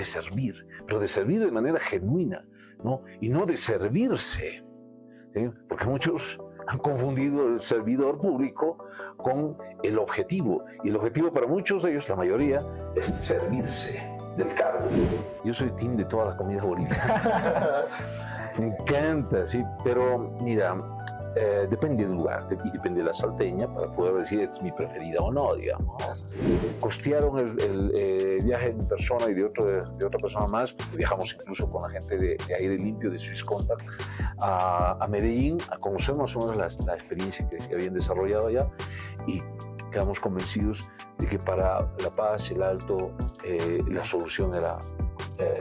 de servir, pero de servir de manera genuina, ¿no? Y no de servirse, ¿sí? Porque muchos han confundido el servidor público con el objetivo. Y el objetivo para muchos de ellos, la mayoría, es servirse del cargo. Yo soy team de toda la comida boliviana. Me encanta, sí, pero mira, depende del lugar y depende de la salteña para poder decir es mi preferida o no, digamos. Costearon el viaje de mi persona y de otra persona más, porque viajamos incluso con la gente de Aire Limpio, de Swiss Contact, a Medellín, a conocer más o menos la experiencia que habían desarrollado allá, y quedamos convencidos de que para La Paz, el Alto, la solución era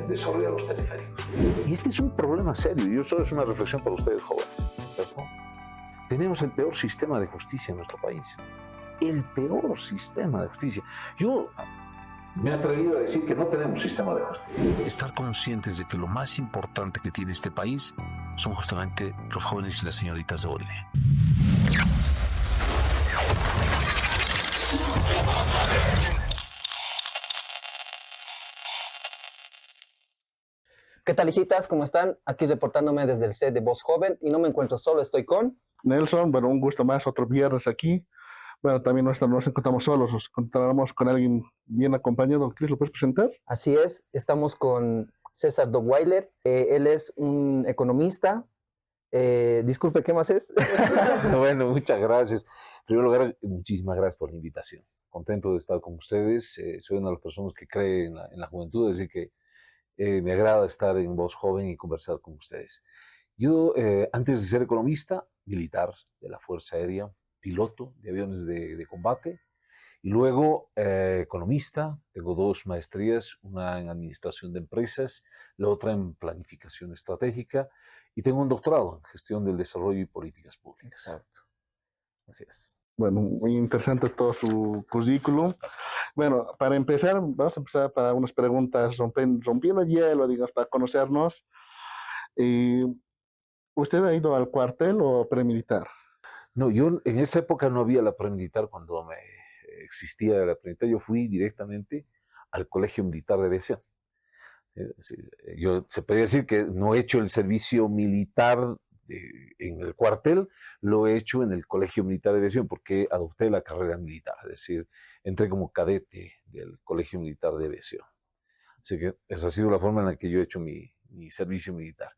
desarrollar los teleféricos. Y este es un problema serio, y eso es una reflexión para ustedes, jóvenes, ¿cierto? Tenemos el peor sistema de justicia en nuestro país. El peor sistema de justicia. Yo me he atrevido a decir que no tenemos sistema de justicia. Estar conscientes de que lo más importante que tiene este país son justamente los jóvenes y las señoritas de Bolivia. ¿Qué tal, hijitas? ¿Cómo están? Aquí reportándome desde el set de Voz Joven y no me encuentro solo, estoy con... Nelson, bueno, un gusto más, otro viernes aquí. Bueno, también no nos encontramos solos, nos encontramos con alguien bien acompañado. Cris, ¿lo puedes presentar? Así es, estamos con César Dogweiler. Él es un economista. Disculpe, ¿qué más es? Bueno, muchas gracias. En primer lugar, muchísimas gracias por la invitación. Contento de estar con ustedes. Soy una de las personas que cree en la juventud, así que me agrada estar en Voz Joven y conversar con ustedes. Yo, antes de ser economista, militar de la Fuerza Aérea, piloto de aviones de combate, y luego economista. Tengo 2 maestrías, una en administración de empresas, la otra en planificación estratégica, y tengo un doctorado en gestión del desarrollo y políticas públicas. Exacto. Así es. Bueno, muy interesante todo su currículum. Bueno, para empezar, vamos a empezar para unas preguntas rompiendo el hielo, digamos, para conocernos. ¿Usted ha ido al cuartel o premilitar? No, yo en esa época no había la premilitar cuando existía la premilitar. Yo fui directamente al Colegio Militar de Aviación. Se podría decir que no he hecho el servicio militar en el cuartel, lo he hecho en el Colegio Militar de Aviación porque adopté la carrera militar, es decir, entré como cadete del Colegio Militar de Aviación. Así que esa ha sido la forma en la que yo he hecho mi servicio militar.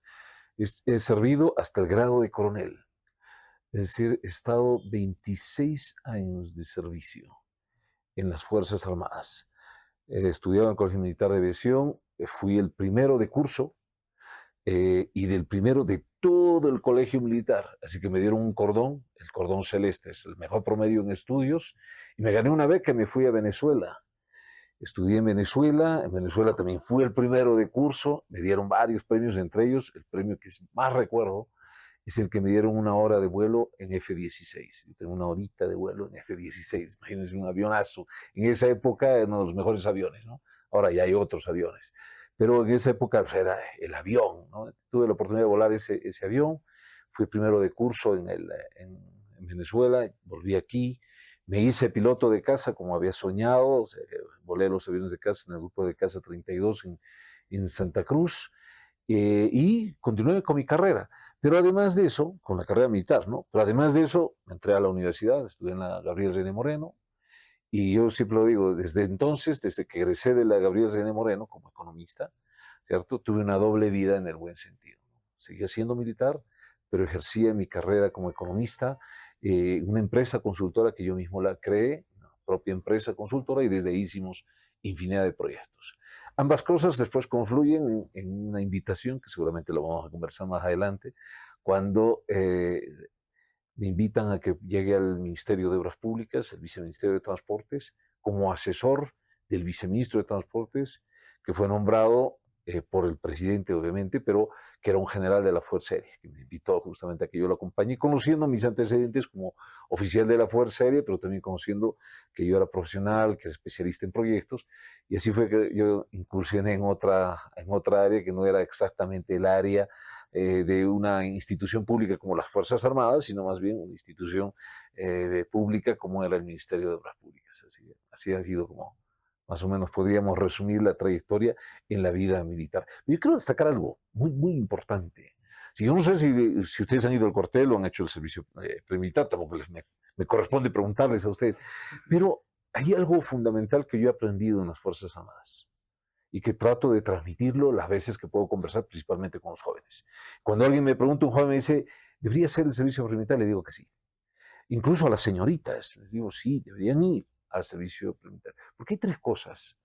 He servido hasta el grado de coronel, es decir, he estado 26 años de servicio en las Fuerzas Armadas. He estudiado en el Colegio Militar de Aviación, fui el primero de curso y del primero de todo el colegio militar. Así que me dieron un cordón, el cordón celeste, es el mejor promedio en estudios, y me gané una beca y me fui a Venezuela. Estudié en Venezuela también fui el primero de curso, me dieron varios premios, entre ellos el premio que más recuerdo es el que me dieron 1 hora de vuelo en F-16. Yo tengo 1 horita de vuelo en F-16, imagínense un avionazo. En esa época era uno de los mejores aviones, ¿no? Ahora ya hay otros aviones, pero en esa época era el avión, ¿no? Tuve la oportunidad de volar ese avión, fui primero de curso en Venezuela, volví aquí, me hice piloto de caza como había soñado, o sea, volé los aviones de caza en el grupo de caza 32 en Santa Cruz, y continué con mi carrera. Pero además de eso, con la carrera militar, ¿no? Pero además de eso, entré a la universidad, estudié en la Gabriel René Moreno, y yo siempre lo digo, desde entonces, desde que egresé de la Gabriel René Moreno como economista, ¿cierto? Tuve una doble vida en el buen sentido, ¿no? Seguía siendo militar, pero ejercía mi carrera como economista, una empresa consultora que yo mismo la creé, una propia empresa consultora, y desde ahí hicimos infinidad de proyectos. Ambas cosas después confluyen en una invitación que seguramente lo vamos a conversar más adelante, cuando me invitan a que llegue al Ministerio de Obras Públicas, el Viceministerio de Transportes, como asesor del Viceministro de Transportes, que fue nombrado por el presidente, obviamente, pero que era un general de la Fuerza Aérea, que me invitó justamente a que yo lo acompañe, conociendo mis antecedentes como oficial de la Fuerza Aérea, pero también conociendo que yo era profesional, que era especialista en proyectos, y así fue que yo incursioné en otra área que no era exactamente el área de una institución pública como las Fuerzas Armadas, sino más bien una institución pública como era el Ministerio de Obras Públicas. Así ha sido como Más o menos podríamos resumir la trayectoria en la vida militar. Yo quiero destacar algo muy, muy importante. Si yo no sé si ustedes han ido al cuartel o han hecho el servicio premilitar, tampoco me corresponde preguntarles a ustedes, pero hay algo fundamental que yo he aprendido en las Fuerzas Armadas y que trato de transmitirlo las veces que puedo conversar, principalmente con los jóvenes. Cuando alguien me pregunta, un joven me dice, ¿debería hacer el servicio premilitar? Le digo que sí. Incluso a las señoritas, les digo, sí, deberían ir al servicio militar. Porque hay tres cosas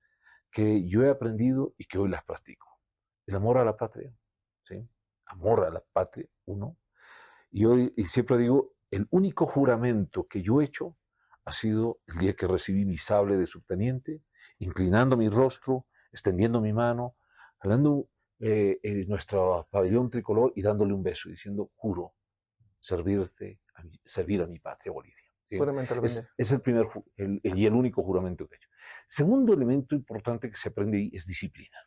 que yo he aprendido y que hoy las practico. El amor a la patria, ¿sí? Amor a la patria, uno. Y hoy, y siempre digo, el único juramento que yo he hecho ha sido el día que recibí mi sable de subteniente, inclinando mi rostro, extendiendo mi mano, jalando nuestro pabellón tricolor y dándole un beso, diciendo, juro servir a mi patria Bolivia. ¿Sí? Puramente lo vende. Es el primer y el único juramento que he hecho. Segundo elemento importante que se aprende ahí es disciplina.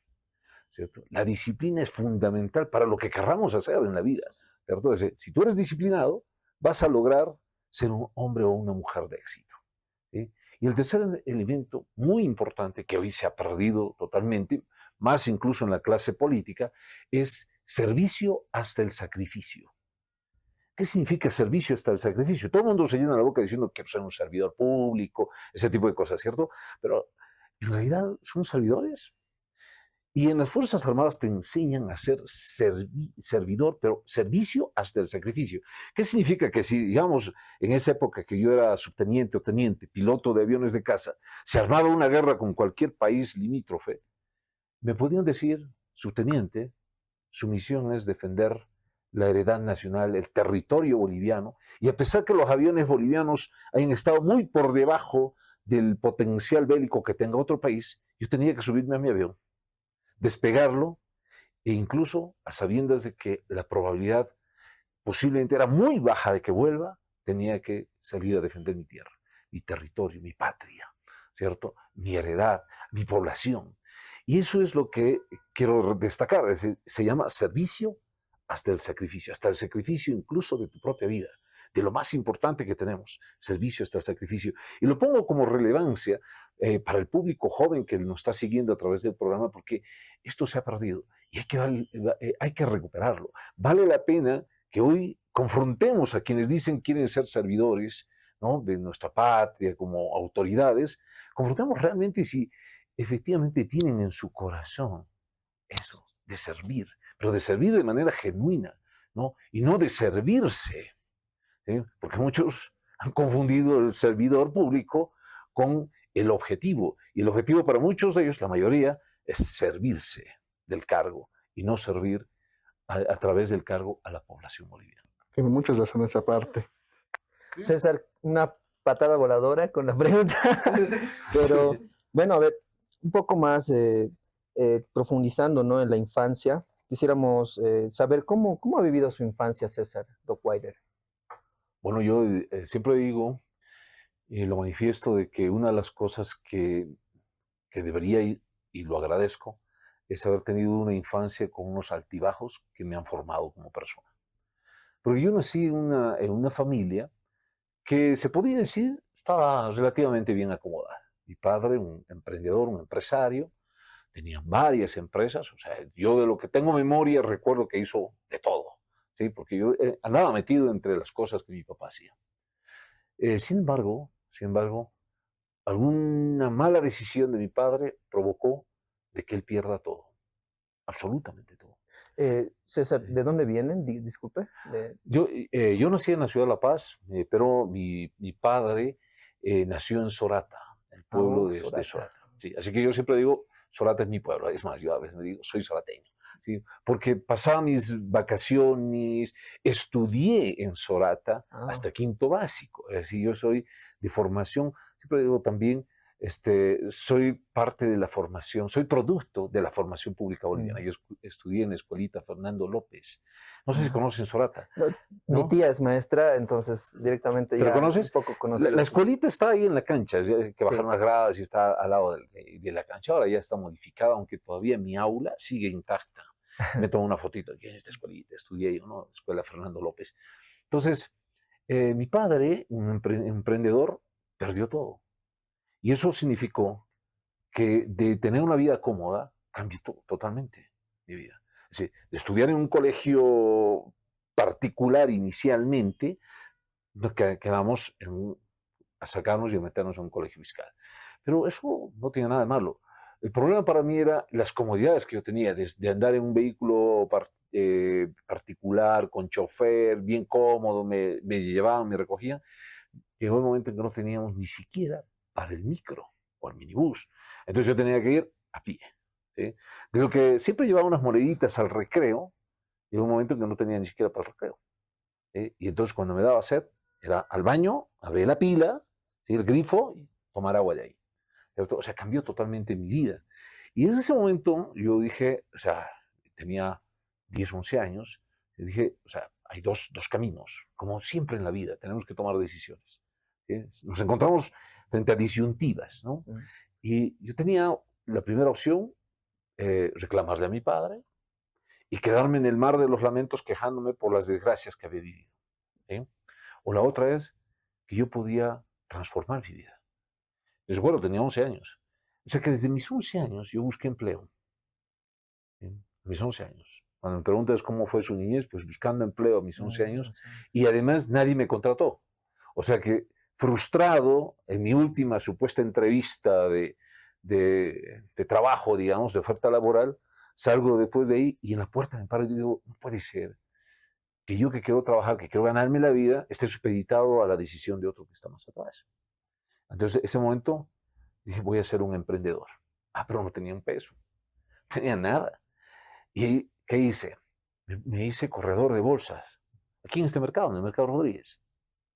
¿Cierto? La disciplina es fundamental para lo que querramos hacer en la vida. ¿Cierto? Si tú eres disciplinado, vas a lograr ser un hombre o una mujer de éxito. ¿Sí? Y el tercer elemento muy importante que hoy se ha perdido totalmente, más incluso en la clase política, es servicio hasta el sacrificio. ¿Qué significa servicio hasta el sacrificio? Todo el mundo se llena la boca diciendo que ser un servidor público, ese tipo de cosas, ¿cierto? Pero en realidad son servidores. Y en las Fuerzas Armadas te enseñan a ser servidor, pero servicio hasta el sacrificio. ¿Qué significa? Que si, digamos, en esa época que yo era subteniente o teniente, piloto de aviones de caza, se armaba una guerra con cualquier país limítrofe, me podían decir, subteniente, su misión es defender la heredad nacional, el territorio boliviano, y a pesar que los aviones bolivianos hayan estado muy por debajo del potencial bélico que tenga otro país, yo tenía que subirme a mi avión, despegarlo, e incluso a sabiendas de que la probabilidad posiblemente era muy baja de que vuelva, tenía que salir a defender mi tierra, mi territorio, mi patria, ¿cierto? Mi heredad, mi población. Y eso es lo que quiero destacar, es decir, se llama servicio hasta el sacrificio incluso de tu propia vida, de lo más importante que tenemos, servicio hasta el sacrificio. Y lo pongo como relevancia para el público joven que nos está siguiendo a través del programa, porque esto se ha perdido y hay que recuperarlo. Vale la pena que hoy confrontemos a quienes dicen quieren ser servidores, ¿no?, de nuestra patria como autoridades, confrontemos realmente si efectivamente tienen en su corazón eso, de servir, pero de servir de manera genuina, ¿no? Y no de servirse, ¿sí? Porque muchos han confundido el servidor público con el objetivo, y el objetivo para muchos de ellos, la mayoría, es servirse del cargo y no servir a través del cargo a la población boliviana. Tiene muchas razones esa parte. César, una patada voladora con la pregunta. Pero bueno, a ver, un poco más profundizando, ¿no?, en la infancia, quisiéramos saber cómo ha vivido su infancia César Dockweiler. Bueno, yo siempre digo y lo manifiesto de que una de las cosas que debería ir, y lo agradezco, es haber tenido una infancia con unos altibajos que me han formado como persona. Porque yo nací en una familia que se podía decir estaba relativamente bien acomodada. Mi padre, un emprendedor, un empresario, tenía varias empresas, o sea, yo de lo que tengo memoria recuerdo que hizo de todo, ¿sí? Porque yo andaba metido entre las cosas que mi papá hacía. Sin embargo, alguna mala decisión de mi padre provocó de que él pierda todo, absolutamente todo. César, ¿de dónde vienen? Disculpe. Yo nací en la ciudad de La Paz, pero mi padre nació en Sorata, el pueblo de Sorata. Sí, así que yo siempre digo, Sorata es mi pueblo. Es más, yo a veces me digo, soy sorateño. ¿Sí? Porque pasaba mis vacaciones, estudié en Sorata hasta quinto básico. Es decir, yo soy de formación, siempre digo también, soy parte de la formación, soy producto de la formación pública boliviana. Yo estudié en la escuelita Fernando López. No sé si conocen Sorata. No, ¿no? Mi tía es maestra, entonces directamente ya ¿Lo conoces? Un poco conocí. La escuelita está ahí en la cancha, hay que bajar unas gradas y está al lado de la cancha. Ahora ya está modificada, aunque todavía mi aula sigue intacta. Me tomo una fotito aquí en esta escuelita, estudié yo, ¿no? Escuela Fernando López. Entonces, mi padre, un emprendedor, perdió todo. Y eso significó que de tener una vida cómoda cambió totalmente mi vida. Es decir, de estudiar en un colegio particular inicialmente, nos quedamos a sacarnos y a meternos en un colegio fiscal. Pero eso no tiene nada de malo. El problema para mí era las comodidades que yo tenía, de andar en un vehículo particular, con chofer, bien cómodo, me llevaban, me recogían. Llegó el momento en que no teníamos ni siquiera para el micro o el minibús. Entonces yo tenía que ir a pie. ¿Sí? De lo que siempre llevaba unas moneditas al recreo, llegó un momento en que no tenía ni siquiera para el recreo. ¿Sí? Y entonces cuando me daba sed, era al baño, abrir la pila, ¿sí? El grifo y tomar agua de ahí. ¿Cierto? O sea, cambió totalmente mi vida. Y en ese momento yo dije, o sea, tenía 10, 11 años, y dije, o sea, hay dos caminos, como siempre en la vida, tenemos que tomar decisiones. ¿Sí? Nos encontramos frente a disyuntivas, ¿no? Y yo tenía la primera opción, reclamarle a mi padre y quedarme en el mar de los lamentos quejándome por las desgracias que había vivido. ¿Sí? O la otra es que yo podía transformar mi vida. Yo recuerdo, tenía 11 años. O sea que desde mis 11 años yo busqué empleo. ¿Sí? Mis 11 años. Cuando me preguntas cómo fue su niñez, pues buscando empleo a mis 11 años. Y además nadie me contrató. O sea que frustrado en mi última supuesta entrevista de trabajo, digamos, de oferta laboral, salgo después de ahí y en la puerta me paro y digo, no puede ser que yo que quiero trabajar, que quiero ganarme la vida, esté supeditado a la decisión de otro que está más atrás. Entonces, ese momento dije, voy a ser un emprendedor. Pero no tenía un peso, no tenía nada. ¿Y qué hice? Me hice corredor de bolsas, aquí en este mercado, en el Mercado Rodríguez.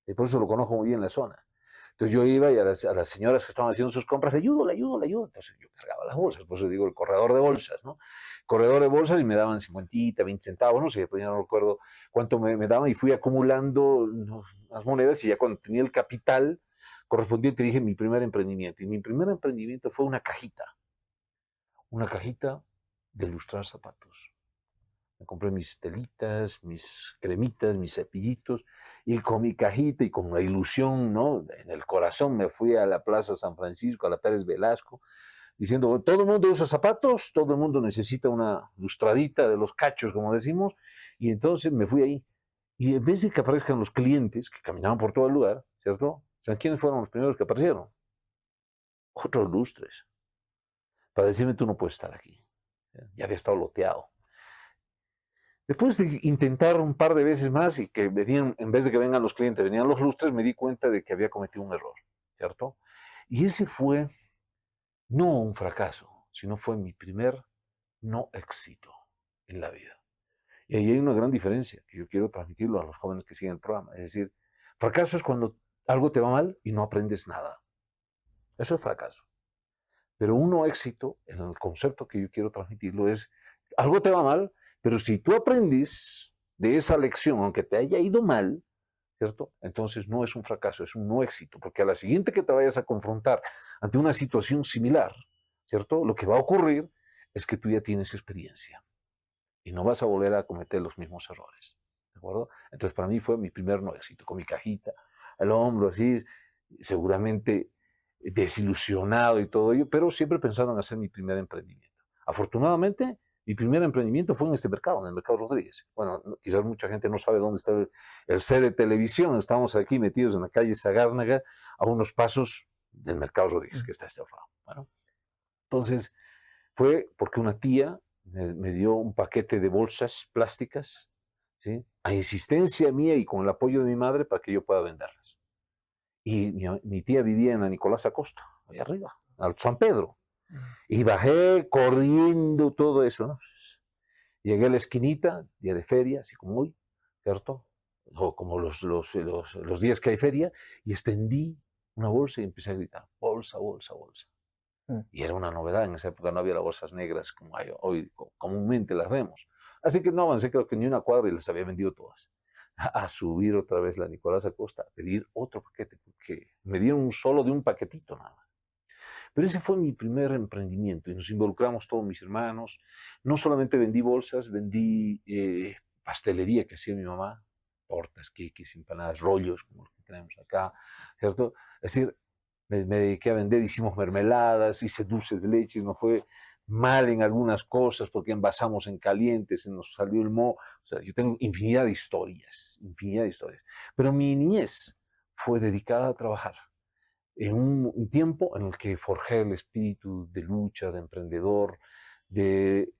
Y por eso lo conozco muy bien la zona. Entonces yo iba y a las señoras que estaban haciendo sus compras, le ayudo. Entonces yo cargaba las bolsas, por eso digo el corredor de bolsas, ¿no? Corredor de bolsas y me daban 50, 20 centavos, no sé, pues ya no recuerdo cuánto me daban y fui acumulando las monedas y ya cuando tenía el capital correspondiente dije mi primer emprendimiento. Y mi primer emprendimiento fue una cajita de lustrar zapatos. Me compré mis telitas, mis cremitas, mis cepillitos, y con mi cajita y con la ilusión, ¿no? En el corazón me fui a la Plaza San Francisco, a la Pérez Velasco, diciendo, todo el mundo usa zapatos, todo el mundo necesita una lustradita de los cachos, como decimos, y entonces me fui ahí. Y en vez de que aparezcan los clientes que caminaban por todo el lugar, ¿cierto? ¿Saben quiénes fueron los primeros que aparecieron? Otros lustres. Para decirme, tú no puedes estar aquí. Ya había estado loteado. Después de intentar un par de veces más y que venían, en vez de que vengan los clientes, venían los lustres, me di cuenta de que había cometido un error, ¿cierto? Y ese fue no un fracaso, sino fue mi primer no éxito en la vida. Y ahí hay una gran diferencia que yo quiero transmitirlo a los jóvenes que siguen el programa. Es decir, fracaso es cuando algo te va mal y no aprendes nada. Eso es fracaso. Pero un no éxito, en el concepto que yo quiero transmitirlo, es algo te va mal, pero si tú aprendes de esa lección, aunque te haya ido mal, ¿cierto? Entonces no es un fracaso, es un no éxito, porque a la siguiente que te vayas a confrontar ante una situación similar, ¿cierto? Lo que va a ocurrir es que tú ya tienes experiencia y no vas a volver a cometer los mismos errores, ¿de acuerdo? Entonces para mí fue mi primer no éxito, con mi cajita al hombro, así, seguramente desilusionado y todo ello, pero siempre pensando en hacer mi primer emprendimiento. Afortunadamente, mi primer emprendimiento fue en este mercado, en el Mercado Rodríguez. Bueno, quizás mucha gente no sabe dónde está el set de televisión. Estamos aquí metidos en la calle Sagárnaga, a unos pasos del Mercado Rodríguez, que está a este lado. Bueno, entonces, fue porque una tía me dio un paquete de bolsas plásticas, ¿sí? A insistencia mía y con el apoyo de mi madre para que yo pueda venderlas. Y mi tía vivía en la Nicolás Acosta, allá arriba, al San Pedro. Y bajé corriendo todo eso, ¿no? Llegué a la esquinita, día de feria, así como hoy, ¿cierto? O como los días que hay feria, y extendí una bolsa y empecé a gritar, bolsa, bolsa, bolsa. Y era una novedad, en esa época no había las bolsas negras como hay hoy, comúnmente las vemos. Así que no avancé, creo que ni una cuadra y las había vendido todas. A subir otra vez la Nicolás Acosta, a pedir otro paquete, porque me dieron solo de un paquetito nada más. Pero ese fue mi primer emprendimiento y nos involucramos todos mis hermanos. No solamente vendí bolsas, vendí pastelería que hacía mi mamá, tortas, queques, empanadas, rollos, como los que tenemos acá, ¿cierto? Es decir, me dediqué a vender, hicimos mermeladas, hice dulces de leche, nos fue mal en algunas cosas porque envasamos en caliente, se nos salió el moho. O sea, yo tengo infinidad de historias, infinidad de historias. Pero mi niñez fue dedicada a trabajar en un tiempo en el que forjé el espíritu de lucha, de emprendedor, de,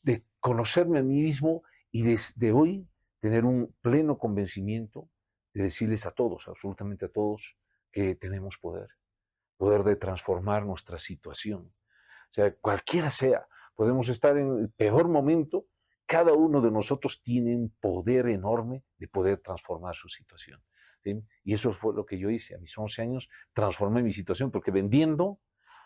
de conocerme a mí mismo y desde hoy tener un pleno convencimiento de decirles a todos, absolutamente a todos, que tenemos poder, poder de transformar nuestra situación. O sea, cualquiera sea, podemos estar en el peor momento, cada uno de nosotros tiene un poder enorme de poder transformar su situación. ¿Sí? Y eso fue lo que yo hice. A mis 11 años transformé mi situación, porque vendiendo,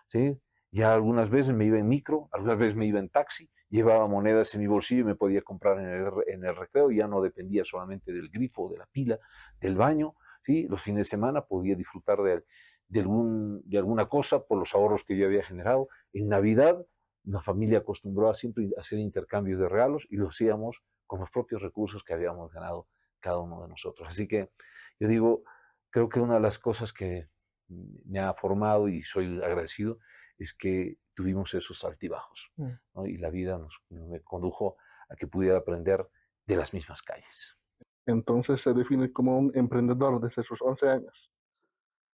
¿sí? Ya algunas veces me iba en micro, algunas veces me iba en taxi, llevaba monedas en mi bolsillo y me podía comprar en el recreo, ya no dependía solamente del grifo, de la pila, del baño, ¿sí? Los fines de semana podía disfrutar de alguna cosa por los ahorros que yo había generado. En Navidad, la familia acostumbró a siempre hacer intercambios de regalos y lo hacíamos con los propios recursos que habíamos ganado cada uno de nosotros. Así que yo digo, creo que una de las cosas que me ha formado y soy agradecido es que tuvimos esos altibajos, ¿no? Y la vida me condujo a que pudiera aprender de las mismas calles. Entonces se define como un emprendedor desde sus 11 años.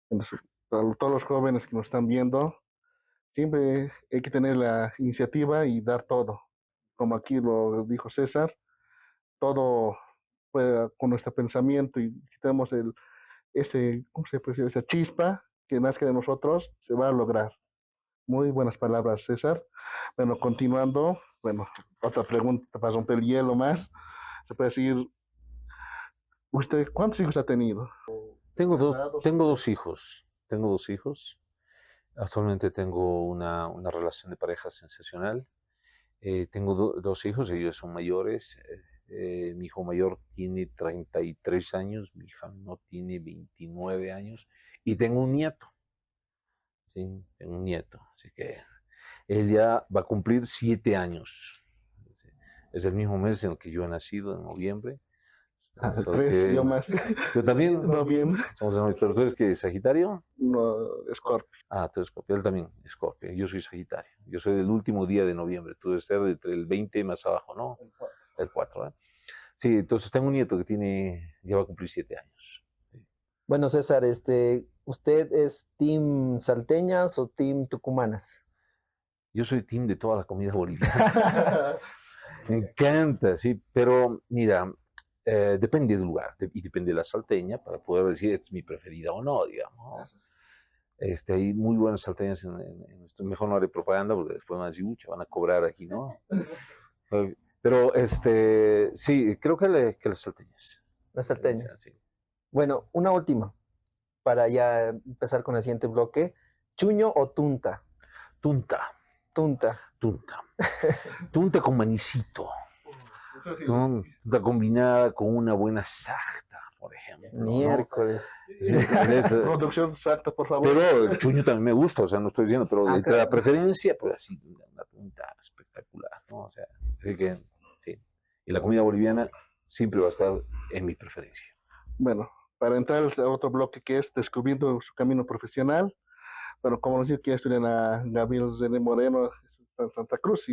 Entonces, para todos los jóvenes que nos están viendo, siempre hay que tener la iniciativa y dar todo. Como aquí lo dijo César, todo puede, con nuestro pensamiento y si tenemos ¿cómo se puede decir? Esa chispa que nazca de nosotros, se va a lograr. Muy buenas palabras, César. Bueno, continuando, bueno, otra pregunta para romper el hielo más. Se puede decir, ¿usted cuántos hijos ha tenido? Tengo ¿Casados? dos hijos. Tengo dos hijos. Actualmente tengo una relación de pareja sensacional. Tengo dos hijos, ellos son mayores. Mi hijo mayor tiene 33 años, mi hija no tiene 29 años. Y tengo un nieto. ¿Sí? Tengo un nieto. Así que él ya va a cumplir 7 años. Es el mismo mes en el que yo he nacido, en noviembre. Solo 3, que yo más. tú también. Noviembre. Somos de noviembre. ¿Pero tú eres qué, Sagitario? No, Scorpio. Ah, tú eres Escorpio. Él también, Escorpio. Yo soy Sagitario. Yo soy del último día de noviembre. Tú debes ser entre el 20 más abajo, ¿no? El 4, ¿eh? Sí, entonces tengo un nieto que ya va a cumplir 7 años. Bueno, César, ¿usted es team salteñas o team tucumanas? Yo soy team de toda la comida boliviana. Me encanta, sí, pero mira, depende del lugar y depende de la salteña para poder decir es mi preferida o no, digamos. Hay muy buenas salteñas en esto. Mejor no haré propaganda porque después me van a decir, "Ucha, van a cobrar aquí, ¿no?" Pero sí, creo que las salteñas. Las salteñas. Sí. Bueno, una última, para ya empezar con el siguiente bloque. ¿Chuño o tunta? Tunta. Tunta. Tunta con manicito. Tunta combinada con una buena sarta, por ejemplo. Miércoles. ¿No? Sí, Producción exacta, por favor. pero el chuño también me gusta, o sea, no estoy diciendo, pero de la preferencia, pues así, una tunta espectacular, ¿no? O sea, así que, sí. Y la comida boliviana siempre va a estar en mi preferencia. Bueno, para entrar al otro bloque que es descubriendo su camino profesional. Bueno, como nos dice que estudian a Gabriel René Moreno en Santa Cruz.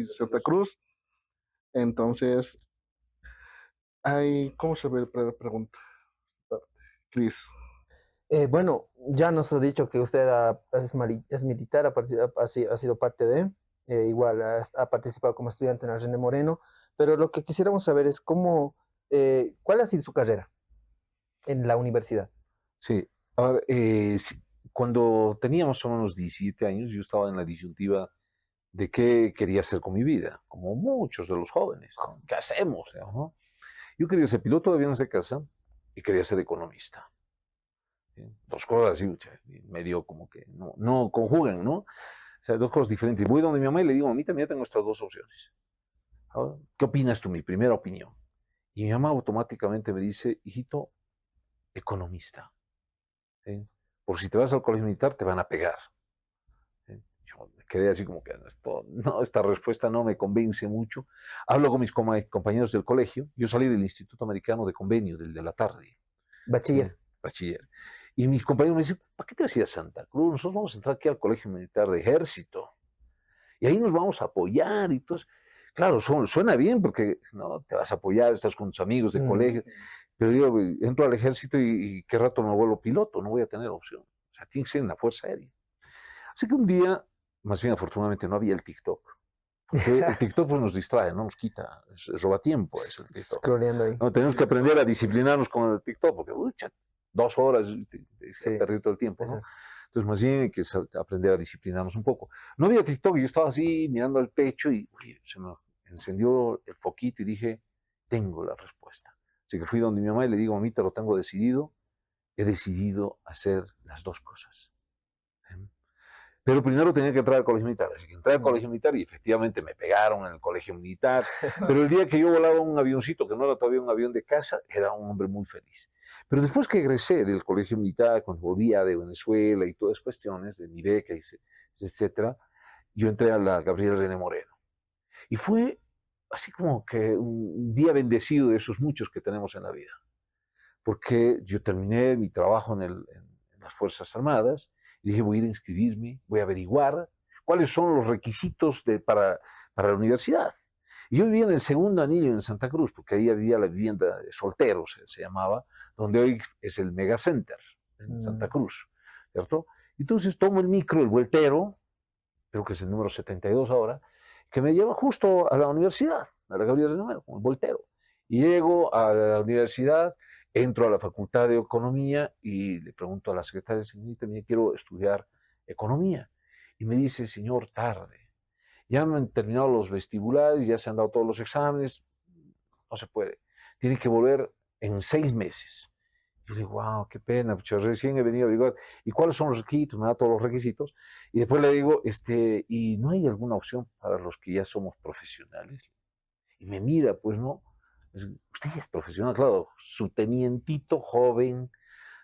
Entonces, ¿cómo se ve la pregunta? Cris. Bueno, ya nos ha dicho que usted es militar, ha sido parte de, igual ha participado como estudiante en la René Moreno, pero lo que quisiéramos saber es ¿cuál ha sido su carrera en la universidad? Sí, a ver, cuando tenía más o menos 17 años, yo estaba en la disyuntiva de qué quería hacer con mi vida, como muchos de los jóvenes, ¿no? ¿Qué hacemos? ¿No? Yo quería ser piloto de aviones de caza y quería ser economista. ¿Sí? Dos cosas así, medio como que no conjugan, ¿no? O sea, dos cosas diferentes. Voy donde mi mamá y le digo, mamita, mira, tengo estas dos opciones. ¿Qué opinas tú? Mi primera opinión. Y mi mamá automáticamente me dice, hijito, economista. ¿Sí? Porque si te vas al colegio militar te van a pegar. ¿Sí? Yo me quedé así como que esta respuesta no me convence mucho. Hablo con mis compañeros del colegio. Yo salí del Instituto Americano de Convenio, del de la tarde. Bachiller. Bachiller. Y mis compañeros me dicen, ¿para qué te vas a ir a Santa Cruz? Nosotros vamos a entrar aquí al Colegio Militar de Ejército. Y ahí nos vamos a apoyar y todo. Claro, suena bien porque no te vas a apoyar, estás con tus amigos de colegio. Pero yo entro al ejército y qué rato me vuelvo piloto, no voy a tener opción. O sea, tiene que ser en la Fuerza Aérea. Así que un día, más bien afortunadamente, no había el TikTok. Porque el TikTok pues, nos distrae, no nos quita, roba tiempo. Es el TikTok. Scrolleando ahí. No, tenemos que aprender a disciplinarnos con el TikTok, porque 2 horas se perdió todo el tiempo, ¿no? Entonces, más bien hay que aprender a disciplinarnos un poco. No había TikTok, yo estaba así mirando al techo y se me encendió el foquito y dije, tengo la respuesta. Así que fui donde mi mamá y le digo, mamita, lo tengo decidido, he decidido hacer las 2 cosas. Pero primero tenía que entrar al colegio militar, así que entré al colegio militar y efectivamente me pegaron en el colegio militar, pero el día que yo volaba un avioncito, que no era todavía un avión de casa, era un hombre muy feliz. Pero después que egresé del colegio militar, cuando volvía de Venezuela y todas las cuestiones de mi beca, etcétera, yo entré a la Gabriel René Moreno. Y fue así como que un día bendecido de esos muchos que tenemos en la vida, porque yo terminé mi trabajo en las Fuerzas Armadas, y dije, voy a ir a inscribirme, voy a averiguar cuáles son los requisitos para la universidad. Y yo vivía en el segundo anillo en Santa Cruz, porque ahí había la vivienda de solteros, se llamaba, donde hoy es el Mega Center, en Santa Cruz, ¿cierto? Entonces tomo el micro, el vueltero, creo que es el número 72 ahora, que me lleva justo a la universidad, a la Gabriel de Número, con el voltero. Y llego a la universidad, entro a la Facultad de Economía y le pregunto a la secretaria, señorita, quiero estudiar Economía. Y me dice, señor, tarde. Ya me han terminado los vestibulares, ya se han dado todos los exámenes, no se puede. Tiene que volver en 6 meses. Yo le digo, wow, qué pena, pues recién he venido a averiguar. ¿Y cuáles son los requisitos? Me da todos los requisitos. Y después le digo, ¿y no hay alguna opción para los que ya somos profesionales? Y me mira, pues no. Usted ya es profesional, claro, su tenientito joven.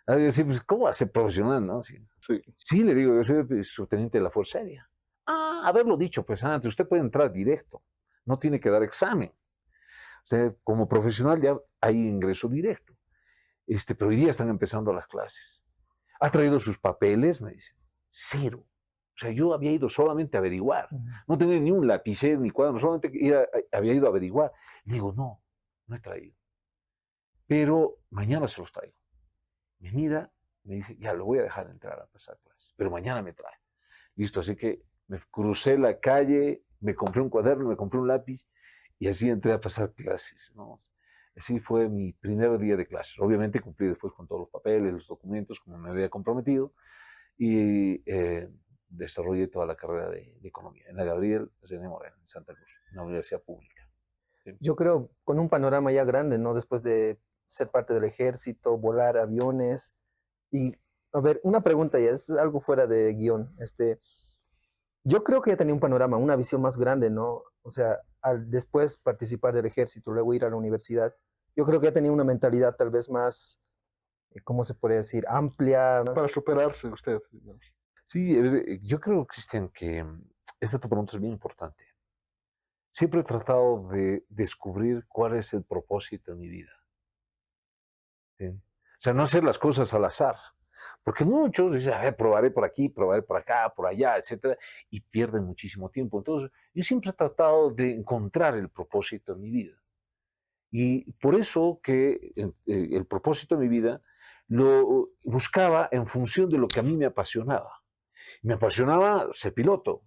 A decir, pues, ¿cómo va a ser profesional, no? Sí, le digo, yo soy subteniente de la Fuerza Aérea. Haberlo dicho, pues antes, usted puede entrar directo, no tiene que dar examen. Usted, como profesional, ya hay ingreso directo. Pero hoy día están empezando las clases. ¿Ha traído sus papeles? Me dice. 0. O sea, yo había ido solamente a averiguar. No tenía ni un lapicero ni cuaderno, solamente había ido a averiguar. Le digo, no he traído. Pero mañana se los traigo. Me mira, me dice, ya, lo voy a dejar entrar a pasar clases, pero mañana me trae. Listo, así que me crucé la calle, me compré un cuaderno, me compré un lápiz y así entré a pasar clases, ¿no? Así fue mi primer día de clases. Obviamente cumplí después con todos los papeles, los documentos, como me había comprometido, y desarrollé toda la carrera de Economía en la Gabriel René Moreno, en Santa Cruz, en la universidad pública. Sí. Yo creo, con un panorama ya grande, ¿no? Después de ser parte del ejército, volar aviones. Y, a ver, una pregunta ya, es algo fuera de guión. Yo creo que ya tenía un panorama, una visión más grande, ¿no? O sea, al después participar del ejército, luego ir a la universidad, yo creo que ya tenía una mentalidad tal vez más, ¿cómo se puede decir? Amplia. Para superarse usted, digamos. Sí, yo creo, Cristian, que esta tu pregunta es bien importante. Siempre he tratado de descubrir cuál es el propósito de mi vida. ¿Sí? O sea, no hacer las cosas al azar. Porque muchos dicen, a ver, probaré por aquí, probaré por acá, por allá, etcétera, y pierden muchísimo tiempo. Entonces, yo siempre he tratado de encontrar el propósito de mi vida. Y por eso que el propósito de mi vida lo buscaba en función de lo que a mí me apasionaba. Me apasionaba ser piloto.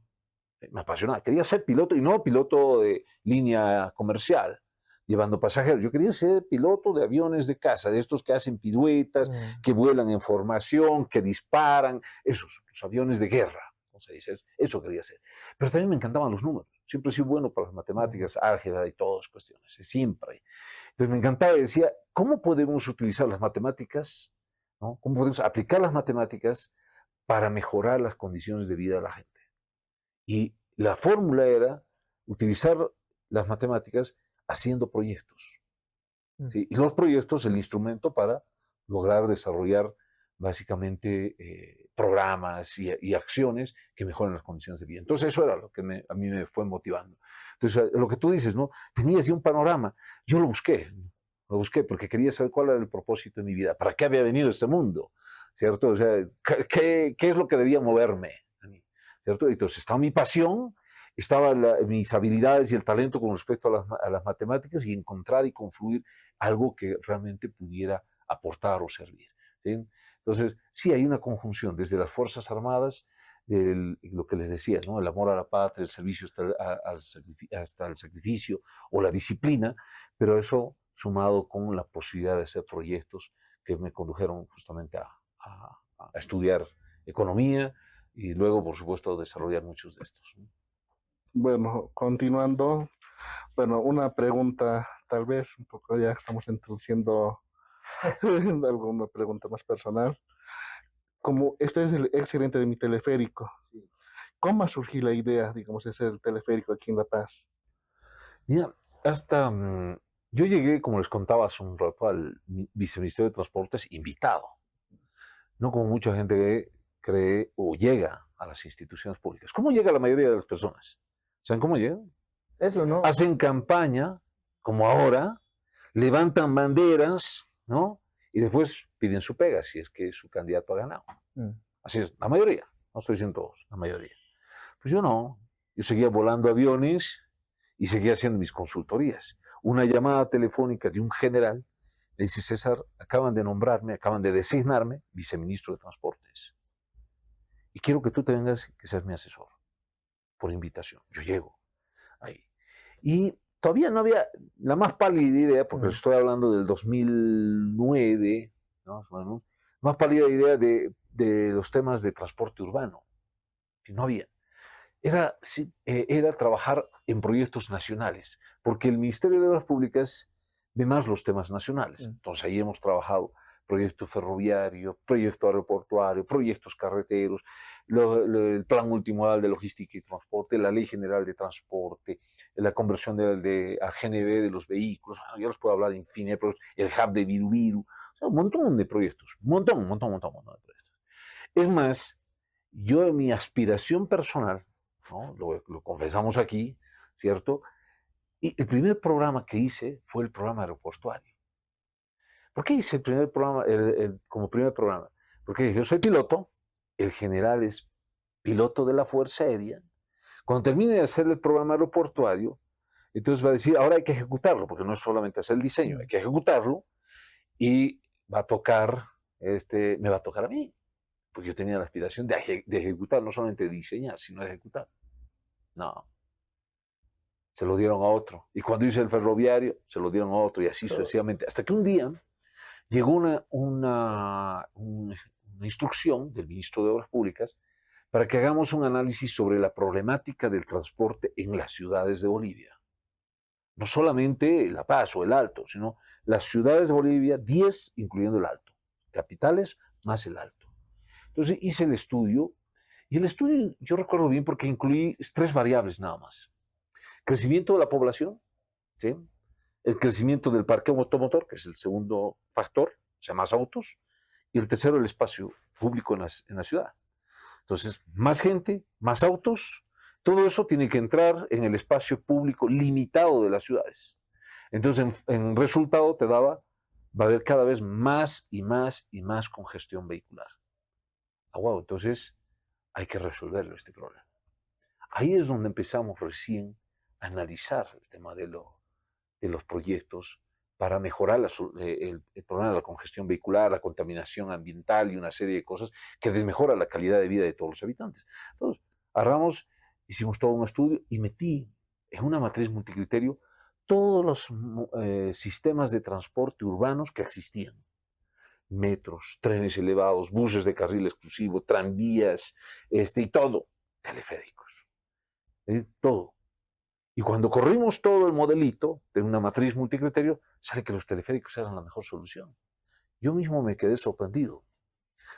Me apasionaba. Quería ser piloto y no piloto de línea comercial, llevando pasajeros. Yo quería ser piloto de aviones de caza, de estos que hacen piruetas, que vuelan en formación, que disparan, esos, los aviones de guerra. Se dice eso quería ser. Pero también me encantaban los números. Siempre he sido bueno para las matemáticas, álgebra y todas las cuestiones. Siempre. Entonces me encantaba y decía, ¿cómo podemos utilizar las matemáticas? ¿No? ¿Cómo podemos aplicar las matemáticas para mejorar las condiciones de vida de la gente? Y la fórmula era utilizar las matemáticas haciendo proyectos. ¿Sí? Y los proyectos, el instrumento para lograr desarrollar básicamente programas y acciones que mejoren las condiciones de vida. Entonces eso era lo que a mí me fue motivando. Entonces lo que tú dices, ¿no? Tenías ya un panorama. Yo lo busqué porque quería saber cuál era el propósito de mi vida, para qué había venido a este mundo. ¿cierto? O sea, ¿qué es lo que debía moverme a mí? ¿Cierto? Entonces estaba mi pasión, estaban mis habilidades y el talento con respecto a las matemáticas y encontrar y confluir algo que realmente pudiera aportar o servir. ¿Sí? Entonces, sí hay una conjunción desde las Fuerzas Armadas, lo que les decía, ¿no? El amor a la patria, el servicio hasta el sacrificio o la disciplina, pero eso sumado con la posibilidad de hacer proyectos que me condujeron justamente a estudiar economía y luego, por supuesto, desarrollar muchos de estos, ¿no? Bueno, continuando, bueno, una pregunta, tal vez un poco ya estamos introduciendo alguna pregunta más personal. Como este es el excelente de mi teleférico, ¿cómo surgió la idea, digamos, de hacer el teleférico aquí en La Paz? Mira, hasta yo llegué, como les contaba hace un rato, al Viceministerio de Transportes invitado. No como mucha gente cree o llega a las instituciones públicas. ¿Cómo llega la mayoría de las personas? ¿Saben cómo llegan? Eso, ¿no? Hacen campaña, como ahora, levantan banderas, ¿no? Y después piden su pega, si es que su candidato ha ganado. Así es, la mayoría, no estoy diciendo todos, la mayoría. Pues yo no, yo seguía volando aviones y seguía haciendo mis consultorías. Una llamada telefónica de un general me dice: César, acaban de nombrarme, acaban de designarme viceministro de Transportes. Y quiero que tú te vengas, que seas mi asesor, por invitación. Yo llego ahí. Y todavía no había la más pálida idea, porque les estoy hablando del 2009, ¿no? Más pálida idea de los temas de transporte urbano. No había. Era trabajar en proyectos nacionales, porque el Ministerio de Obras Públicas ve más los temas nacionales. Entonces ahí hemos trabajado proyecto ferroviario, proyecto aeroportuario, proyectos carreteros, el plan multimodal de logística y transporte, la ley general de transporte, la conversión a GNV de los vehículos, ya les puedo hablar de infinidad de proyectos, el hub de Virubiru, o sea, un montón de proyectos, un montón de proyectos. Es más, yo en mi aspiración personal, ¿no? Lo confesamos aquí, ¿cierto? Y el primer programa que hice fue el programa aeroportuario. ¿Por qué hice el primer programa como primer programa? Porque yo soy piloto, el general es piloto de la Fuerza Aérea. Cuando termine de hacer el programa aeroportuario, entonces va a decir, ahora hay que ejecutarlo, porque no es solamente hacer el diseño, hay que ejecutarlo y va a tocar, me va a tocar a mí, porque yo tenía la aspiración de ejecutar, no solamente de diseñar, sino de ejecutar. No, se lo dieron a otro. Y cuando hice el ferroviario, se lo dieron a otro y así sucesivamente. Hasta que un día llegó una instrucción del ministro de Obras Públicas para que hagamos un análisis sobre la problemática del transporte en las ciudades de Bolivia. No solamente La Paz o el Alto, sino las ciudades de Bolivia, 10 incluyendo el Alto. Capitales más el Alto. Entonces hice el estudio, y el estudio yo recuerdo bien porque incluí 3 variables nada más. Crecimiento de la población, ¿sí? El crecimiento del parque automotor, que es el segundo factor, o sea, más autos, y el tercero, el espacio público en la ciudad. Entonces, más gente, más autos, todo eso tiene que entrar en el espacio público limitado de las ciudades. Entonces, en resultado va a haber cada vez más y más y más congestión vehicular. Wow, entonces hay que resolverlo este problema. Ahí es donde empezamos recién a analizar el tema de los proyectos para mejorar el problema de la congestión vehicular, la contaminación ambiental y una serie de cosas que desmejora la calidad de vida de todos los habitantes. Entonces, agarramos, hicimos todo un estudio y metí en una matriz multicriterio todos los sistemas de transporte urbanos que existían. Metros, trenes elevados, buses de carril exclusivo, tranvías, y todo, teleféricos, todo. Y cuando corrimos todo el modelito de una matriz multicriterio, sale que los teleféricos eran la mejor solución. Yo mismo me quedé sorprendido,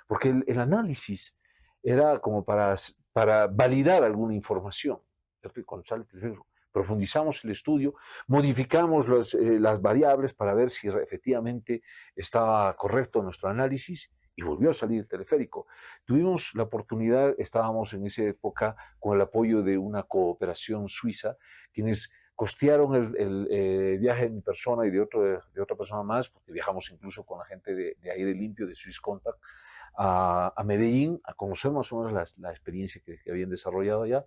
porque el análisis era como para validar alguna información. Y cuando sale el teleférico, profundizamos el estudio, modificamos las variables para ver si efectivamente estaba correcto nuestro análisis y volvió a salir el teleférico. Tuvimos la oportunidad, estábamos en esa época con el apoyo de una cooperación suiza, quienes costearon el viaje de mi persona y de otra persona más, porque viajamos incluso con la gente de aire limpio, de Swiss Contact, a Medellín a conocer más o menos la experiencia que habían desarrollado allá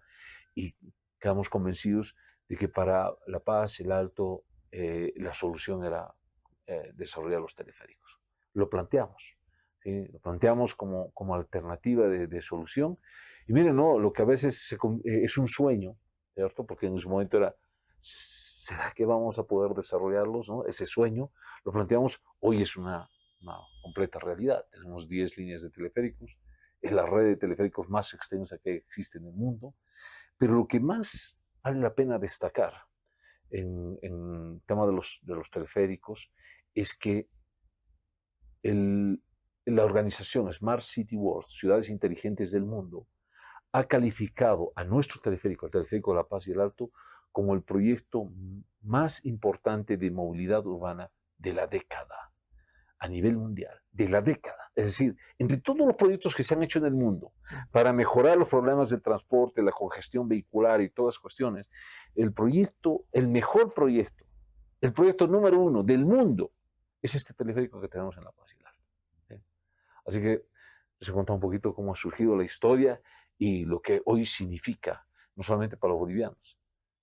y quedamos convencidos de que para La Paz, el Alto, la solución era desarrollar los teleféricos. Lo planteamos, ¿sí? Lo planteamos como alternativa de solución. Y miren, ¿no? Lo que a veces es un sueño, ¿cierto? Porque en su momento era, ¿será que vamos a poder desarrollarlos? ¿No? Ese sueño lo planteamos, hoy es una completa realidad. Tenemos 10 líneas de teleféricos, es la red de teleféricos más extensa que existe en el mundo, pero lo que más vale la pena destacar en el tema de los teleféricos es que la organización Smart City World, Ciudades Inteligentes del Mundo, ha calificado a nuestro teleférico, el teleférico de La Paz y el Alto, como el proyecto más importante de movilidad urbana de la década, a nivel mundial, de la década. Es decir, entre todos los proyectos que se han hecho en el mundo para mejorar los problemas del transporte, la congestión vehicular y todas las cuestiones, el mejor proyecto, el proyecto número 1 del mundo, es este teleférico que tenemos en La Paz y el Alto. ¿Sí? Así que les he contado un poquito cómo ha surgido la historia y lo que hoy significa, no solamente para los bolivianos,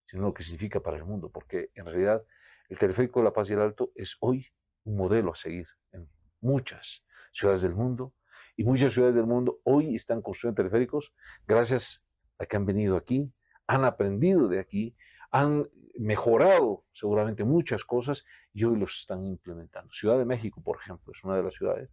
sino lo que significa para el mundo, porque en realidad el teleférico de La Paz y el Alto es hoy un modelo a seguir en muchas ciudades del mundo, y muchas ciudades del mundo hoy están construyendo teleféricos gracias a que han venido aquí, han aprendido de aquí, han mejorado seguramente muchas cosas y hoy los están implementando. Ciudad de México, por ejemplo, es una de las ciudades